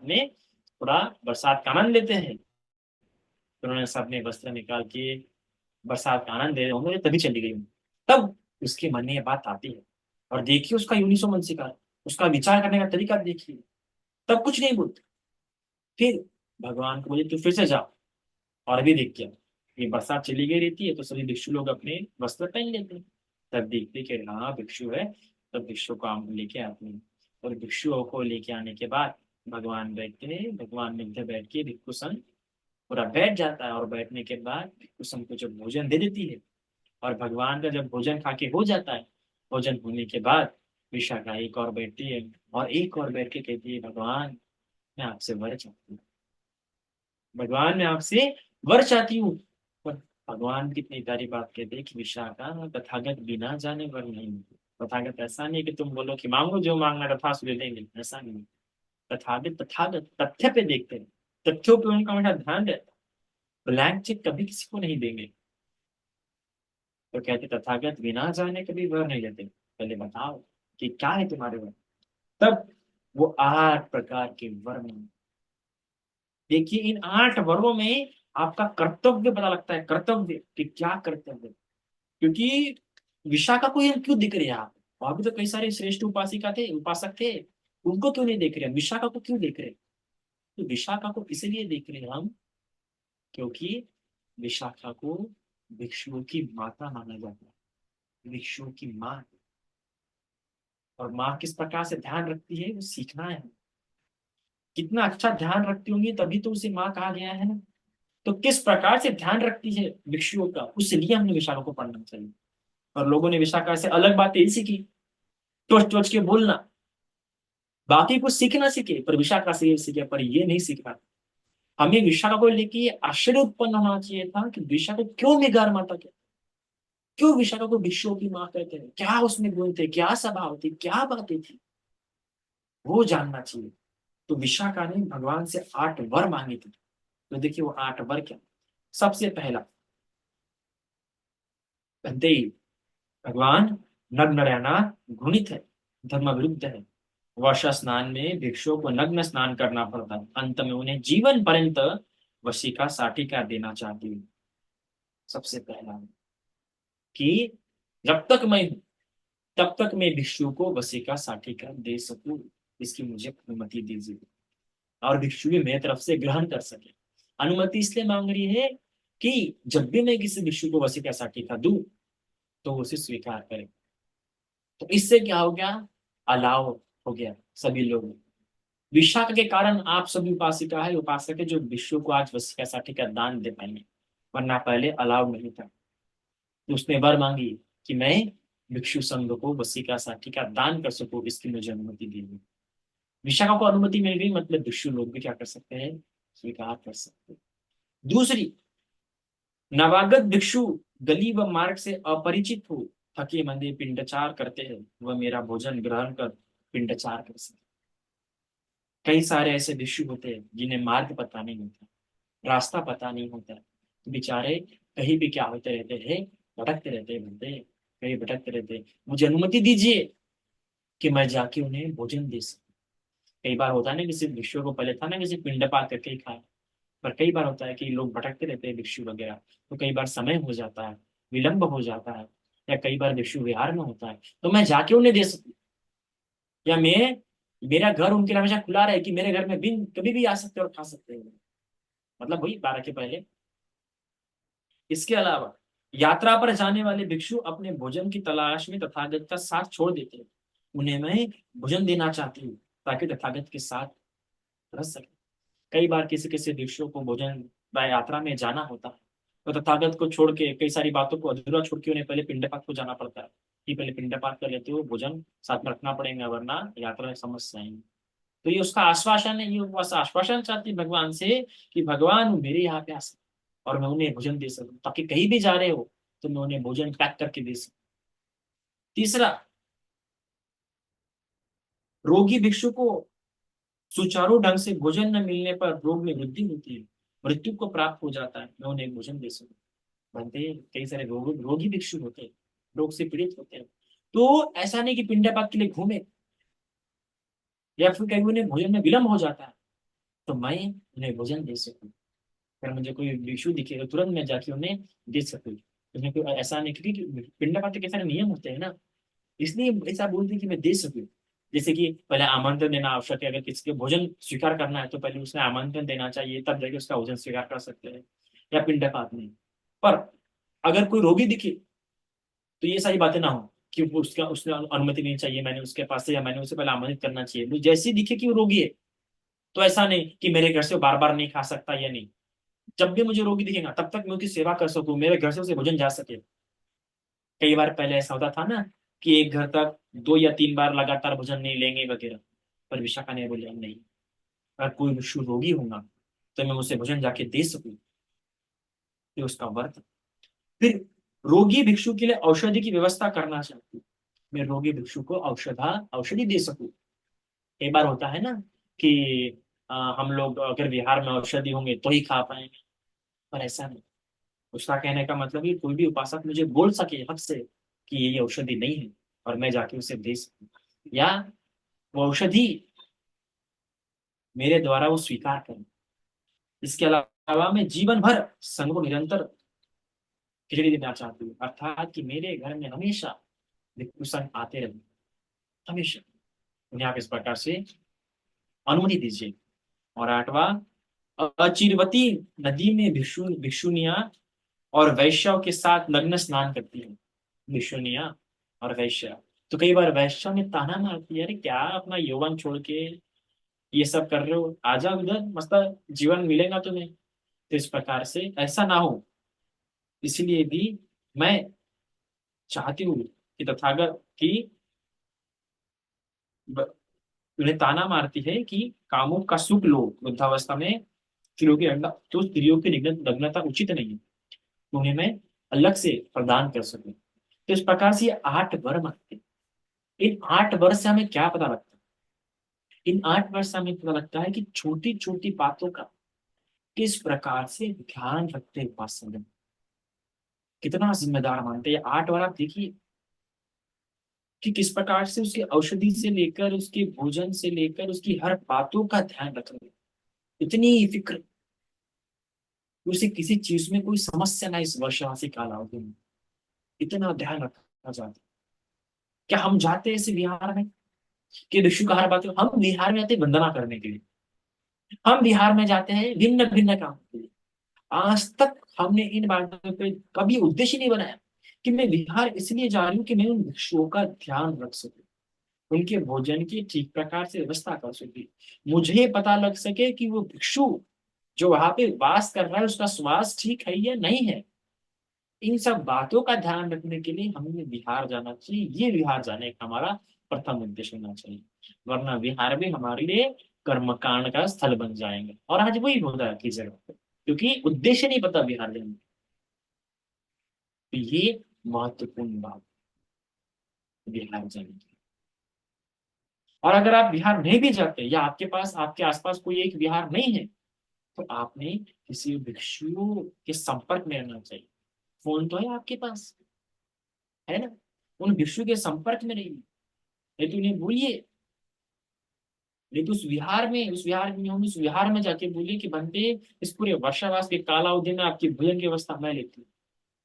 में पूरा बरसात का आनंद लेते हैं। तो उन्होंने सबने वस्त्र निकाल के बरसात का आनंद ले रहे होंगे, तभी चली गई। तब उसके मन में ये बात आती है, और देखिए उसका यूनिसो मनसिकार, उसका विचार करने का तरीका देखिए। तब कुछ नहीं बोलते, फिर भगवान को बोले तू फिर से जा और अभी देख क्या, ये बरसात चली गई रहती है तो सभी भिक्षु लोग अपने वस्त्र पहन लेते हैं। तब देखते कि हाँ भिक्षु है, तब भिक्षु को हम लेके आते हैं। और भिक्षुओं को लेके आने के बाद भगवान बैठते हैं, भगवान मिलते बैठ के भिक्षु संघ पूरा बैठ जाता है, और बैठने के बाद भिक्षु संघ को जब भोजन दे देती है, और भगवान का जब भोजन खा के हो जाता है, भोजन होने के बाद विशाखा एक और बैठती है, और एक और बैठ के कहती है, भगवान मैं आपसे वर चाहती हूँ, भगवान मैं आपसे वर चाहती हूँ। पर भगवान कितनी प्यारी बात कहते हैं कि विशाखा तथागत बिना जाने वर नहीं मिलते। तथागत ऐसा नहीं कि तुम बोलो कि मांगो जो मांगना तथा दे देंगे, ऐसा नहीं। तथागत तथागत तथ्य पे देखते हैं, तथ्यों पे उनका हमेशा ध्यान रहता है, ब्लैंक चेक कभी किसी को नहीं देंगे। तो कहते तथागत बिना जाने कभी वर नहीं लेते, पहले बताओ कि क्या है तुम्हारे वर। तब वो 8 प्रकार के वर मांगे। देखिए इन 8 वर्गों में आपका कर्तव्य पता लगता है, कर्तव्य कि क्या कर्तव्य। क्योंकि विशाखा को हम क्यों दिख रहे हैं आप, वहां भी तो कई सारे श्रेष्ठ उपासिका थे, उपासक थे, उनको क्यों नहीं देख रहे हैं, विशाखा को क्यों देख रहे हैं। तो विशाखा को इसलिए देख रहे हैं हम, क्योंकि विशाखा को भिक्षुओं की माता माना जाता है, भिक्षुओं की माँ। और माँ किस प्रकार से ध्यान रखती है वो सीखना है, कितना अच्छा ध्यान रखती होंगी तभी तो उसे माँ कहा गया है ना। तो किस प्रकार से ध्यान रखती है भिक्षुओं का, उसलिए हमने विशाखा को पढ़ना चाहिए। और लोगों ने विशाखा से अलग बातें ही सीखी, टोच टोच के बोलना, बाकी कुछ सीखना सीखे पर विशाखा से ये सीखे, पर ये नहीं सीखा। हमें विशाखा को लेके ये आश्चर्य उत्पन्न होना चाहिए था कि विशाखा क्यों मेघार माता कहते, क्यों विशाखा को भिक्षुओं की माँ कहते हैं, क्या उसमें गुण थे, क्या स्वभाव थी, क्या बातें थी, वो जानना चाहिए। तो विशाखा ने भगवान से 8 वर मांगे थे। तो देखिए वो 8 वर क्या। सबसे पहला, कहते ही भगवान नग्न रहना घृणित है, धर्म विरुद्ध है। वर्षा स्नान में भिक्षुओं को नग्न स्नान करना पड़ता है, अंत में उन्हें जीवन पर्यंत वशिका साटिका देना चाहती हूँ। सबसे पहला कि जब तक मैं हूं तब तक मैं भिक्षु को वशिका साटिका दे सकूं, इसकी मुझे अनुमति दीजिए, और भिक्षु भी मेरी तरफ से ग्रहण कर सके। अनुमति इसलिए मांग रही है कि जब भी मैं किसी भिक्षु को वशिका साटिका दूं तो उसे स्वीकार करे। तो इससे क्या हो गया, अलाव हो गया सभी लोग। विशाख के कारण आप सभी उपासिका है, उपासक है जो विश्व को आज वशिका साठी का दान दे पाएंगे, वरना पहले अलाव नहीं था। तो उसने वर मांगी कि मैं भिक्षु संघ को वशिका साठी का दान कर सकूं, इसकी मुझे अनुमति दी गई। विशाखा को अनुमति मिल गई, मतलब भिक्षु लोग भी क्या कर सकते हैं, स्वीकार कर सकते हैं। दूसरी, नवागत भिक्षु गली व मार्ग से अपरिचित हो थके मंदे पिंडचार करते हैं, वह मेरा भोजन ग्रहण कर पिंडचार कर सके। कई सारे ऐसे भिक्षु होते हैं जिन्हें मार्ग पता नहीं होता, रास्ता पता नहीं होता, तो बेचारे कहीं भी क्या होते रहते हैं, भटकते रहते हैं, बंदे कहीं भटकते रहते हैं। मुझे अनुमति दीजिए कि मैं जाके उन्हें भोजन दे सकूं। कई बार होता है ना, किसी भिक्षु को पहले था ना किसी पिंड पात करके ही खाए, पर कई बार होता है कि लोग भटकते रहते हैं भिक्षु वगैरह, तो कई बार समय हो जाता है, विलंब हो जाता है, या कई बार भिक्षु विहार में होता है, तो मैं जाके उन्हें दे सकूं, या मैं मेरा घर उनके लिए हमेशा खुला रहे कि मेरे घर में बिन कभी भी आ सकते हैं और खा सकते हैं। मतलब वही 12 के पहले। इसके अलावा यात्रा पर जाने वाले भिक्षु अपने भोजन की तलाश में तथागत का साथ छोड़ देते हैं। उन्हें मैं भोजन देना चाहती हूँ ताकि तथागत के साथ रह सके। कई बार किसी किसी भिक्षुओं को भोजन या यात्रा में जाना होता है, तो तथागत को छोड़ के कई सारी बातों को अधूरा छोड़ के उन्हें पहले पिंडपात को जाना पड़ता है, कि पहले पिंडपात कर लेते हो, भोजन साथ में रखना पड़ेगा वरना यात्रा में समस्या आएंगी। तो ये उसका आश्वासन है, ये बस आश्वासन चाहती है भगवान से कि भगवान मेरे यहाँ पे आ सकते और मैं उन्हें भोजन दे सकूं, ताकि कहीं भी जा रहे हो तो मैं उन्हें भोजन पैक करके दे सकूं। तीसरा, रोगी भिक्षु को सुचारू ढंग से भोजन न मिलने पर रोग में वृद्धि होती है, मृत्यु को प्राप्त हो जाता है, मैं उन्हें भोजन दे सकूं। बनते कई सारे रोगी भिक्षु होते हैं, रोग से पीड़ित होते हैं, तो ऐसा नहीं कि पिंडपात के लिए घूमे, या फिर कहीं उन्हें भोजन में विलम्ब हो जाता है तो मैं उन्हें भोजन दे सकूं। अगर मुझे कोई भिक्षु दिखे तो तुरंत मैं जाके उन्हें दे सकूं। उसमें कोई ऐसा नहीं, क्योंकि पिंडपात के सारे नियम होते हैं ना, इसलिए ऐसा बोलते हैं कि मैं दे सकूं। जैसे कि पहले आमंत्रण देना आवश्यक है, अगर किसी को भोजन स्वीकार करना है तो पहले उसने आमंत्रण देना चाहिए, तब जाके उसका भोजन स्वीकार कर सकते हैं, या पिंडपात में। पर अगर कोई रोगी दिखे तो ये सारी बातें ना हो कि वो उसका उसने अनुमति नहीं चाहिए मैंने उसके पास से, या मैंने उसे पहले आमंत्रित करना चाहिए। तो जैसे ही दिखे कि वो रोगी है, तो ऐसा नहीं कि मेरे घर से वो बार बार नहीं खा सकता या नहीं, जब भी मुझे रोगी दिखेगा तब तक मैं उसकी सेवा कर सकूं, मेरे घर से उसे भोजन जा सके। कई बार पहले ऐसा होता था ना कि एक घर तक 2 या 3 बार लगातार भोजन नहीं लेंगे वगैरह, पर विशाखा ने बोले नहीं, अगर कोई विष्णु रोगी होगा तो मैं उसे भोजन जाके दे सकूं, ये उसका व्रत। फिर रोगी भिक्षु के लिए औषधि की व्यवस्था करना चाहती हूँ, मैं रोगी भिक्षु को औषधि दे सकूं। कई बार होता है ना कि हम लोग अगर बिहार में औषधि होंगे तो ही खा पाएंगे, पर ऐसा नहीं। उसका कहने का मतलब ये कोई भी उपासक मुझे बोल सके हक से कि ये औषधि नहीं है और मैं जाके उसे दे सकूं, या वो औषधि मेरे द्वारा वो स्वीकार करें। इसके अलावा मैं जीवन भर संघ को निरंतर खिचड़ी देना चाहती हूँ, अर्थात कि मेरे घर में हमेशा भिक्षु संघ आते रहे, हमेशा। उन्हें आप इस प्रकार से अनुमति दीजिए। और आठवां, अचिरवती नदी में भिक्षुनिया और वैश्याओं के साथ नग्न स्नान करती है। भिक्षुनिया और वैश्या, तो कई बार वैश्या में ताना मारती है, अरे क्या अपना यौवन छोड़ के ये सब कर रहे हो, आ जाओ इधर, मस्त जीवन मिलेगा तुम्हें। तो इस प्रकार से ऐसा ना हो, इसलिए भी मैं चाहती हूँ कि तथागत की उन्हें ताना मारती है कि कामों का सुख लो, वृद्धावस्था में स्त्रियों की नग्नता, तो स्त्रियों की नग्नता उचित नहीं है, उन्हें मैं अलग से प्रदान कर सकूं। तो इस प्रकार से ये 8 वर मांगते हैं। इन 8 वर्ष से हमें क्या पता लगता है? इन 8 वर्ष से हमें पता लगता है कि छोटी छोटी बातों का किस प्रकार से ध्यान रखते हैं उपासक, कितना जिम्मेदार मानते हैं। 8 बार आप देखिए कि किस प्रकार से उसकी औषधि से लेकर उसके भोजन से लेकर उसकी हर बातों का ध्यान रख रहे हैं। इतनी फिक्र कि उसे किसी चीज में कोई समस्या ना इस वर्षवासी कालावधि में, इतना ध्यान रखा जाता है। क्या हम जाते हैं ऐसे बिहार में कि ऋषि का हर बात, हम बिहार में आते हैं वंदना करने के लिए, हम बिहार में जाते हैं भिन्न भिन्न काम के लिए। आज तक हमने इन बातों पे कभी उद्देश्य नहीं बनाया कि मैं बिहार इसलिए जा रही हूँ कि मैं उन भिक्षुओं का ध्यान रख सकूं, उनके भोजन की ठीक प्रकार से व्यवस्था कर सके, मुझे पता लग सके कि वो भिक्षु जो वहां पे वास कर रहा है उसका स्वास्थ्य ठीक है या नहीं है। इन सब बातों का ध्यान रखने के लिए हमें बिहार जाना चाहिए, ये बिहार जाने का हमारा प्रथम उद्देश्य होना चाहिए। वरना बिहार भी हमारे लिए कर्मकांड का स्थल बन जाएंगे, और आज वही होता है की जगह पे, क्योंकि उद्देश्य नहीं पता बिहार जाने का। तो ये महत्वपूर्ण बात। बिहार जाने के लिए। और अगर आप बिहार नहीं भी जाते या आपके पास आपके आसपास कोई एक बिहार नहीं है, तो आपने किसी भिक्षु के संपर्क में रहना चाहिए। फोन तो है आपके पास, है ना? उन भिक्षु के संपर्क में रहिए, नहीं तो उन्हें बोलिए, नहीं तो उस विहार में जाके बोलिए कि बनते, इस पूरे वर्षावास के कालावधि में आपकी भोजन की व्यवस्था मैं लेती हूँ।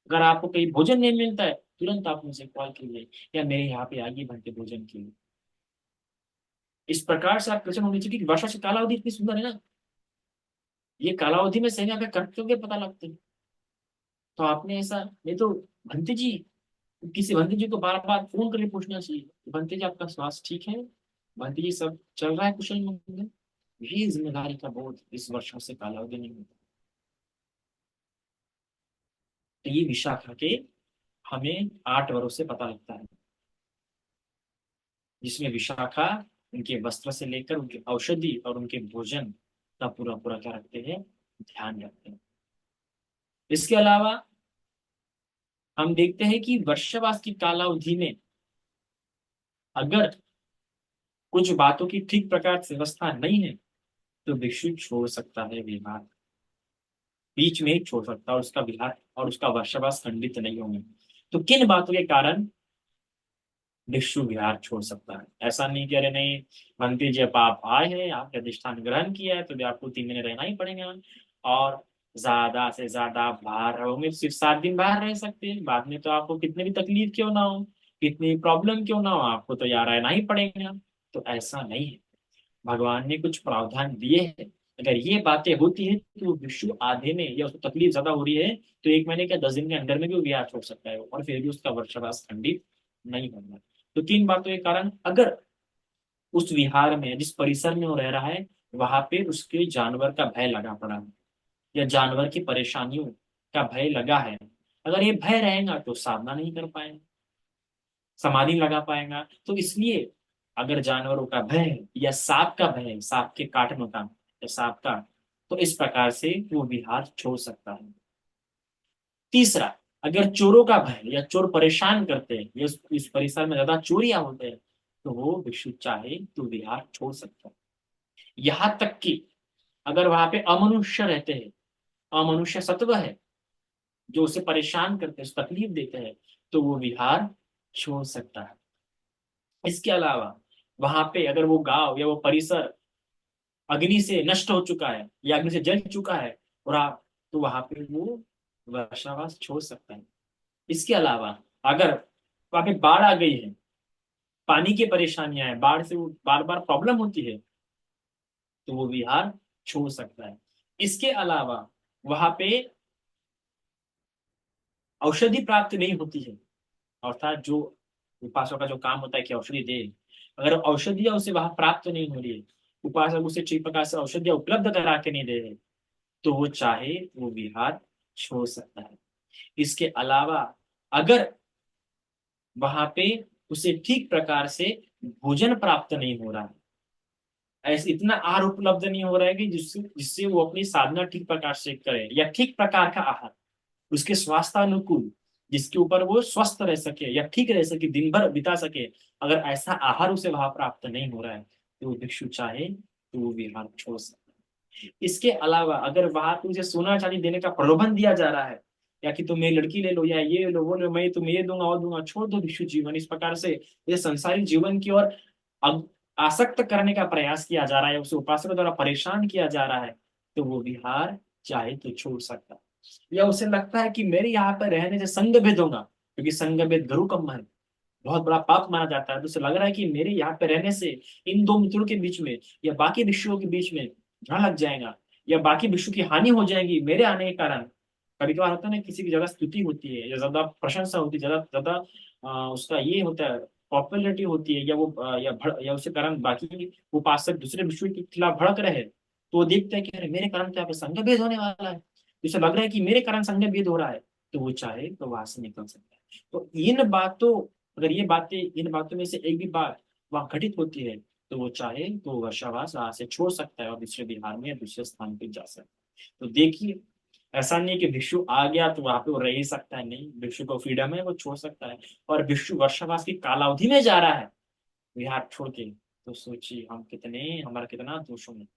अगर आपको कहीं भोजन नहीं मिलता है, तुरंत आप मुझे कॉल कीजिए या मेरे यहाँ पे आइए बनते भोजन के लिए। इस प्रकार से आप प्रसन्न होनी चाहिए कि वर्षा की कालावधि इतनी सुंदर है ना, ये कालावधि में सही में कर्तव्य पता लगते हैं। तो आपने ऐसा नहीं तो, भंते जी, किसी भंते जी को बार बार फोन करके पूछना चाहिए कि भंते जी आपका स्वास्थ्य ठीक है, भंते जी सब चल रहा है कुशल मंगल। ये जिम्मेदारी का बोध इस वर्षों से कालावधि नहीं होता। तो ये विशाखा के हमें 8 वर्षों से पता लगता है, जिसमें विशाखा उनके वस्त्र से लेकर उनके औषधि और उनके भोजन का पूरा पूरा क्या रखते हैं, ध्यान रखते हैं। इसके अलावा हम देखते हैं कि वर्षावास की कालावधि में अगर कुछ बातों की ठीक प्रकार से व्यवस्था नहीं है, तो भिक्षु छोड़ सकता है विहार, बीच में ही छोड़ सकता है, और उसका विहार और उसका वर्षावास खंडित नहीं होंगे। तो किन बातों के कारण भिक्षु विहार छोड़ सकता है? ऐसा नहीं कि अरे नहीं, मंत्री जी अब आप आए हैं, आपने अधिष्ठान ग्रहण किया है, तो भी आपको 3 महीने रहना ही पड़ेगा, और ज्यादा से ज्यादा आप बाहर रहोगे, सिर्फ 7 दिन बाहर रह सकते हैं, बाद में तो आपको कितनी भी तकलीफ क्यों ना हो, कितनी प्रॉब्लम क्यों ना हो, आपको तो यार रहना ही पड़ेगा। तो ऐसा नहीं है, भगवान ने कुछ प्रावधान दिए हैं। अगर ये बातें होती है तो विश्व आधे में या उसको तकलीफ ज्यादा हो रही है, तो 1 महीने का 10 दिन के अंदर में भी वो विहार छोड़ सकता है, और फिर भी उसका वर्षावास खंडित नहीं होगा। तो 3 बातों के कारण अगर उस विहार में जिस परिसर में वो रह रहा है, वहां पे उसके जानवर का भय लगा पड़ा है, या जानवर की परेशानियों का भय लगा है, अगर ये भय रहेगा तो साधना नहीं कर पाएगा, समाधि नहीं लगा पाएगा। तो इसलिए अगर जानवरों का भय है या सांप का भय है, सांप के काटने का या सांप का, तो इस प्रकार से वो विहार छोड़ सकता है। तीसरा, अगर चोरों का भय या चोर परेशान करते हैं या इस परिसर में ज्यादा चोरियां होते हैं, तो वो भिक्षु चाहे तो विहार छोड़ सकता है। यहाँ तक कि अगर वहां पे अमनुष्य रहते हैं, अमनुष्य सत्व है जो उसे परेशान करते हैं, उसे तकलीफ देते हैं, तो वो विहार छोड़ सकता है। इसके अलावा वहां पे अगर वो गांव या वो परिसर अग्नि से नष्ट हो चुका है या अग्नि से जल चुका है, और आप, तो वहां पे वो वर्षावास छोड़ सकता है। इसके अलावा अगर वहां पे बाढ़ आ गई है, पानी की परेशानियां है, बाढ़ से वो बार बार प्रॉब्लम होती है, तो वो विहार छोड़ सकता है। इसके अलावा वहां पे औषधि प्राप्त नहीं होती है, अर्थात जो उपासक का जो काम होता है कि औषधि दे, अगर औषधियां उसे वहां प्राप्त नहीं हो रही है, उपासक उसे ठीक प्रकार से औषधियां उपलब्ध करा के नहीं दे रहे, तो वो चाहे वो विहार छोड़ सकता है। इसके अलावा अगर वहां पे उसे ठीक प्रकार से भोजन प्राप्त नहीं हो रहा है, ऐसे इतना आहार उपलब्ध नहीं हो रहा है कि जिससे जिससे वो अपनी साधना ठीक प्रकार से करे, या ठीक प्रकार का आहार उसके स्वास्थ्य अनुकूल, जिसके ऊपर वो स्वस्थ रह सके या ठीक रह सके, दिन भर बिता सके, अगर ऐसा आहार उसे वहां प्राप्त नहीं हो रहा है, तो वो भिक्षु चाहे तो वो विहार छोड़ सकता है। इसके अलावा अगर वहां पे उसे सोना चांदी देने का प्रलोभन दिया जा रहा है, या कि तुम मेरी लड़की ले लो या ये लो वो लो, मैं तुम्हें ये दूंगा वो दूंगा, छोड़ दो भिक्षु जीवन, इस प्रकार से ये संसारिक जीवन की ओर अब आसक्त करने का प्रयास किया जा रहा है, उसे उपासकों द्वारा परेशान किया जा रहा है, तो वो विहार चाहे तो छोड़ सकता है। या उसे लगता है कि मेरे यहाँ पर रहने से संग भेद होगा, क्योंकि संग भेद गुरु कम है, बहुत बड़ा पाप माना जाता है, तो उसे लग रहा है कि मेरे यहाँ पे रहने से इन दो मित्रों के बीच में या बाकी भिक्षुओं के बीच में झगड़ा लग जाएगा, या बाकी भिक्षु की हानि हो जाएगी मेरे आने के कारण। कभी कभार होता है ना, किसी की ज्यादा स्तुति होती है या ज्यादा प्रशंसा होती है, ज्यादा ज्यादा उसका ये होता है, पॉपुलरिटी होती है, या वो या उसके कारण बाकी उपासक दूसरे भिक्षु के खिलाफ भड़क रहे, तो वो देखता है कि अरे मेरे कारण तो यहाँ पे संघ भेद होने वाला है, तो उसे लग रहा है कि मेरे कारण संघ भेद हो रहा है, तो वो चाहे तो वहां से निकल सकता है। तो अगर ये बातें, इन बातों में से एक भी बात वहां घटित होती है, तो वो चाहे तो वर्षावास वहां से छोड़ सकता है और दूसरे बिहार में या दूसरे स्थान पे जा सकता है। तो देखिए, ऐसा नहीं है कि भिक्षु आ गया तो वहां पे वो रह ही सकता है, नहीं, भिक्षु को फ्रीडम है, वो छोड़ सकता है। और भिक्षु वर्षावास की कालावधि में जा रहा है विहार छोड़ के, तो सोचिए हम कितने, हमारा कितना दोषों में,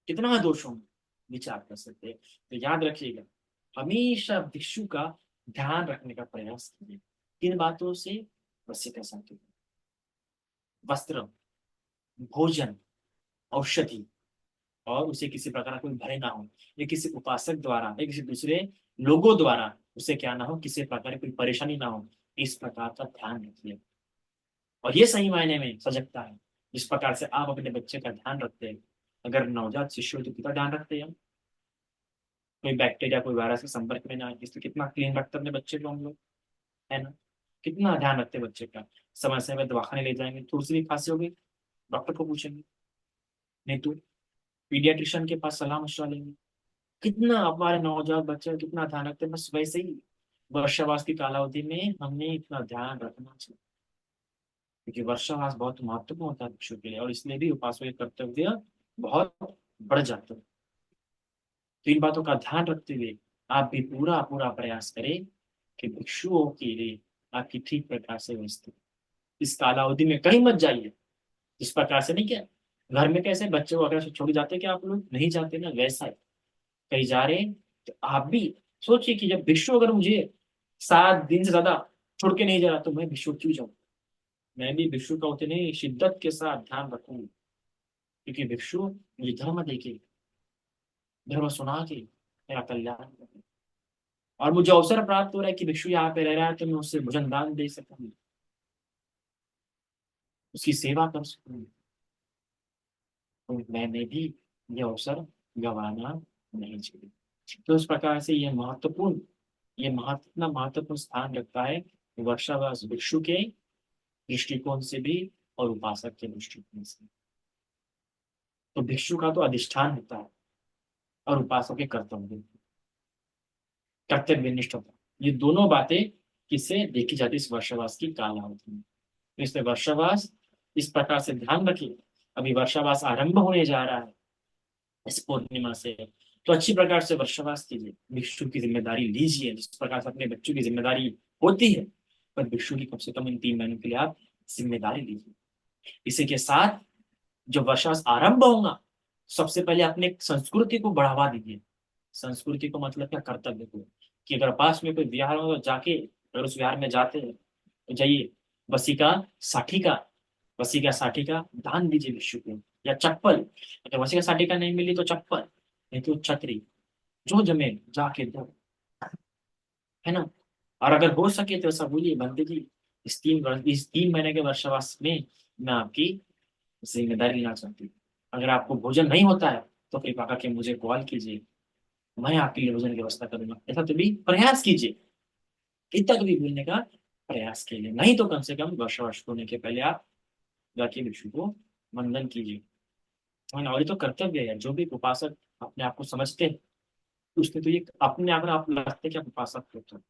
कितना दोषों में विचार कर सकते हैं। तो याद रखिएगा, हमेशा भिक्षु का ध्यान रखने का प्रयास कीजिए। किन बातों से? वश्य का संकेत, वस्त्र, भोजन, औषधि, और उसे किसी प्रकार का कोई भय ना हो, या किसी उपासक द्वारा या किसी दूसरे लोगों द्वारा उसे क्या ना हो, किसी प्रकार की कोई परेशानी ना हो, इस प्रकार का ध्यान रखिए। और ये सही मायने में सजगता है। जिस प्रकार से आप अपने बच्चे का ध्यान रखते हैं, अगर नवजात शिशु हो तो कितना ध्यान रखते हैं हम, कोई बैक्टीरिया कोई वायरस के संपर्क में ना आए, इसलिए कितना क्लीन रखते हैं अपने बच्चे को हम लोग, है ना। कितना ध्यान रखते हैं बच्चे का, समय समय दवाखाने ले जाएंगे, थोड़ी सी भी खांसी होगी डॉक्टर को पूछेंगे, नहीं तो पीडियाट्रिशियन के पास सलाह मशवरा लेंगे। कितना हमारे नवजात बच्चे का कितना ध्यान रखते हैं, बस वैसे ही वर्षावास की कालावधि में हमें इतना ध्यान रखना चाहिए, क्योंकि वर्षावास बहुत महत्वपूर्ण होता है भिक्षु के लिए, और इसलिए भी उपासकों के कर्तव्य बहुत बढ़ जाते हैं। तो इन बातों का ध्यान रखते हुए आप भी पूरा पूरा प्रयास करें कि भिक्षुओं के लिए आपकी ठीक प्रकार से व्यवस्था, इस कालावधि में कहीं मत जाइए। इस प्रकार से नहीं, क्या घर में कैसे बच्चे को अगर छोड़ जाते, क्या आप लोग नहीं जाते ना, वैसा है कहीं जा रहे हैं तो आप भी सोचिए कि जब भिक्षु अगर मुझे 7 दिन से ज्यादा छोड़ के नहीं जा रहा तो मैं भिक्षु क्यों जाऊं। मैं भी भिक्षु का उतने शिद्दत के साथ ध्यान रखूंगा, क्योंकि भिक्षु मुझे धर्म देके, धर्म सुना के मेरा कल्याण करे। और मुझे अवसर प्राप्त हो रहा है कि भिक्षु यहाँ पे रह रहा है तो मैं उससे भोजन दान दे सकूँ, उसकी सेवा कर सकूँ, तो मैंने भी ये अवसर गंवाना नहीं चाहिए। तो इस प्रकार से ये महत्वपूर्ण, ये इतना महत्वपूर्ण स्थान रखता है वर्षावास भिक्षु के दृष्टिकोण से भी और उपासक के दृष्टिकोण से। तो भिक्षु का तो अधिष्ठान होता है और उपासक के कर्तव्य, कर्तव्य निष्ठ होता है। ये दोनों बातें किससे देखी जाती है? इस वर्षावास की कालावधि में। तो इसलिए वर्षावास इस प्रकार से ध्यान रखिए, अभी वर्षावास आरंभ होने जा रहा है इस पूर्णिमा से, तो अच्छी प्रकार से वर्षावास कीजिए, भिक्षु की जिम्मेदारी लीजिए जिस प्रकार से अपने बच्चों की जिम्मेदारी होती है, पर भिक्षु की कम से कम इन 3 महीनों के लिए आप जिम्मेदारी लीजिए। इसी के साथ जो वर्षावास आरंभ होगा, सबसे पहले अपने संस्कृति को बढ़ावा दीजिए। संस्कृति को मतलब क्या? कर्तव्य को, कि अगर पास में कोई विहार हो तो जाके, अगर उस विहार में जाते हैं तो जाइए, बसिका साठी का, बसिका साठी का दान दीजिए भिक्षु को, या चप्पल, अगर बसिका साठी का नहीं मिली तो चप्पल, नहीं तो छतरी, जो जमे जाके दो, है ना। और अगर हो सके तो ऐसा बोलिए, बंदे जी इस 3 महीने के वर्षावास में मैं आपकी जिम्मेदारी लेना चाहती हूँ। अगर आपको भोजन नहीं होता है तो कृपा करके मुझे कॉल कीजिए, मैं आपके लिए भोजन की व्यवस्था करूंगा। ऐसा तो भी प्रयास कीजिए, इतना तो भी बोलने का प्रयास कीजिए, नहीं तो कम से कम वर्षावास होने के पहले आप जाके भिक्षु को वंदन कीजिए, है ना। और ये तो कर्तव्य है, जो भी उपासक अपने आप को समझते हैं उसने तो ये अपने आप में आप लगते हैं कि आप उपासक होते हैं,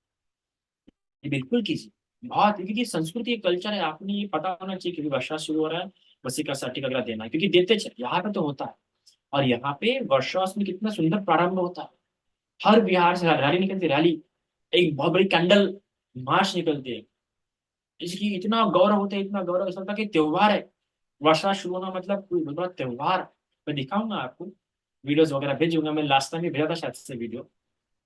ये बिल्कुल कीजिए। बहुत, क्योंकि संस्कृति एक कल्चर है, आपने ये पता होना चाहिए, क्योंकि वर्षा शुरू हो रहा है, बसी का सर्टिफिकेट अगला देना है, क्योंकि देते चले यहाँ पे तो होता है। और यहाँ पे वर्षावास में कितना सुंदर प्रारंभ होता है, हर बिहार से रैली निकलती है, रैली, एक बहुत बड़ी कैंडल मार्च निकलती है, इसकी इतना गौरव होता है, इतना गौरव, ऐसा होता है कि त्योहार है। वर्षा शुरू होना मतलब कोई बहुत बड़ा त्योहार। मैं दिखाऊंगा आपको, वीडियोस वगैरह भेजूंगा, मैं लास्ट टाइम भी भेजा था शायद से वीडियो,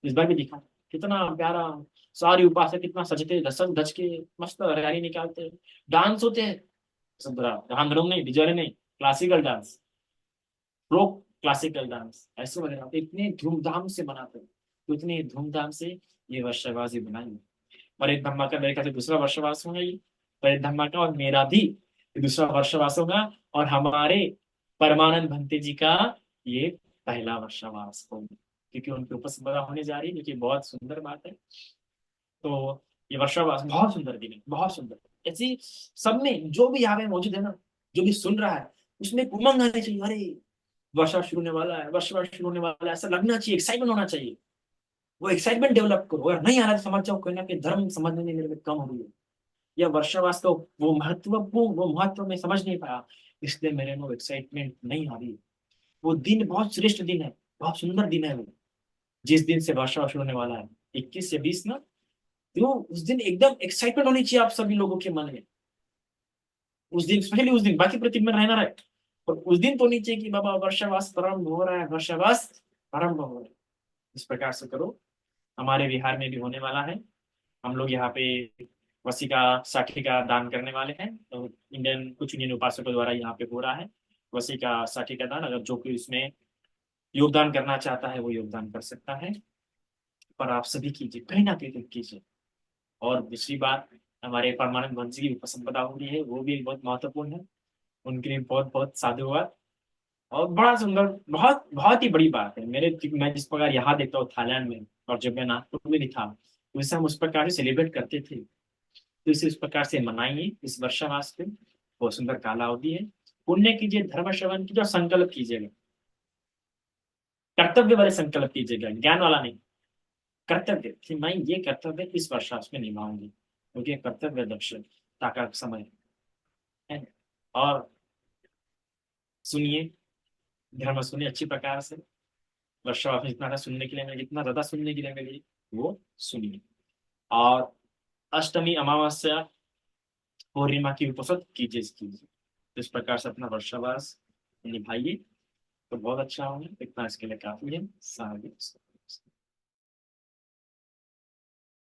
इस बार भी दिखा, कितना प्यारा, सारी उपासक कितना सजते धसक धज के मस्त रैली निकालते हैं, डांस होते हैं, सब बड़ा धामधूम नहीं, डिजरे नहीं, क्लासिकल डांस, फोक क्लासिकल डांस, ऐसे वगैरह होते हैं, इतने धूमधाम से मनाते हैं। तो इतने धूमधाम से ये वर्षावासी बनाएंगे। और एक धमाका मेरे ख्याल से दूसरा वर्षवास होगा ये, और एक धमाका और मेरा भी ये दूसरा वर्षवास होगा, और हमारे परमानंद भंते जी का ये पहला वर्षवास होगा, क्योंकि उनकी उपस्थिति होने जा रही है, क्योंकि बहुत सुंदर बात है। तो ये वर्षवास बहुत सुंदर दिन है, बहुत सुंदर। ऐसी सब में जो भी यहाँ पे मौजूद है ना, जो भी सुन रहा है, उसमें एक उमंग आनी चाहिए, अरे वर्षा शुरू होने वाला है, वर्षा शुरू होने वाला है, ऐसा लगना चाहिए, एक्साइटमेंट होना चाहिए। वो एक्साइटमेंट डेवलप करो, अगर नहीं आ रहा तो समझ जाओ कोई ना कोई धर्म समझने में मेरे में कम हो रही है, या वर्षावास को वो महत्व में समझ नहीं पाया, इसलिए मेरे में एक्साइटमेंट नहीं आ रही। वो दिन बहुत श्रेष्ठ दिन है, बहुत सुंदर दिन है वो, जिस दिन से वर्षा शुरू होने वाला है, 21 या 20 ना, तो उस दिन एकदम एक्साइटमेंट होनी चाहिए आप सभी लोगों के मन में। उस दिन, स्पेशली उस दिन, बाकी पूरे दिन में रहना रहे, और उस दिन तो नहीं चाहिए कि बाबा वर्षावास प्रारंभ हो रहा है, वर्षावास प्रारंभ हो रहा है। इस प्रकार से करो। हमारे बिहार में भी होने वाला है। हम लोग यहाँ पे वसिका साठी का दान करने वाले हैं, तो कुछ इंडियन उपासकों द्वारा यहाँ पे हो रहा है वसिका साठी का दान। अगर जो कोई इसमें योगदान करना चाहता है वो योगदान कर सकता है, पर आप सभी कीजिए, कहीं ना कहीं तो कीजिए। और दूसरी बात, हमारे परमानंद वंश की उपसंपदा हो रही है, वो भी बहुत महत्वपूर्ण है। उनके लिए बहुत बहुत साधुवाद। और बड़ा सुंदर, बहुत बहुत ही बड़ी बात है मेरे, मैं जिस प्रकार यहाँ देखता हूँ थाईलैंड में, और जब मैं नागपुर में नहीं था, तो इसे हम उस प्रकार से सेलिब्रेट करते थे। तो इसे उस प्रकार से मनाइए इस वर्षावास पे। बहुत सुंदर काला अवधि है। पुण्य कीजिए, धर्म श्रवण कीजिए, और संकल्प कीजिएगा। कर्तव्य वाले संकल्प कीजिएगा, ज्ञान वाला नहीं। कर्तव्य कि मैं ये कर्तव्य इस वर्षावास में निभाऊंगी, क्योंकि कर्तव्य दक्षता का समय है। और सुनिए, धर्म सुनिए अच्छी प्रकार से। वर्षावास में जितना ज्यादा सुनने के लिए मिले, जितना ज्यादा सुनने के लिए मिले, वो सुनिए। और अष्टमी, अमावस्या, पूर्णिमा की उपसत कीजिए। इस प्रकार से अपना वर्षावास निभाइए, तो बहुत अच्छा होगा। इतना इसके लिए काफी है। सारा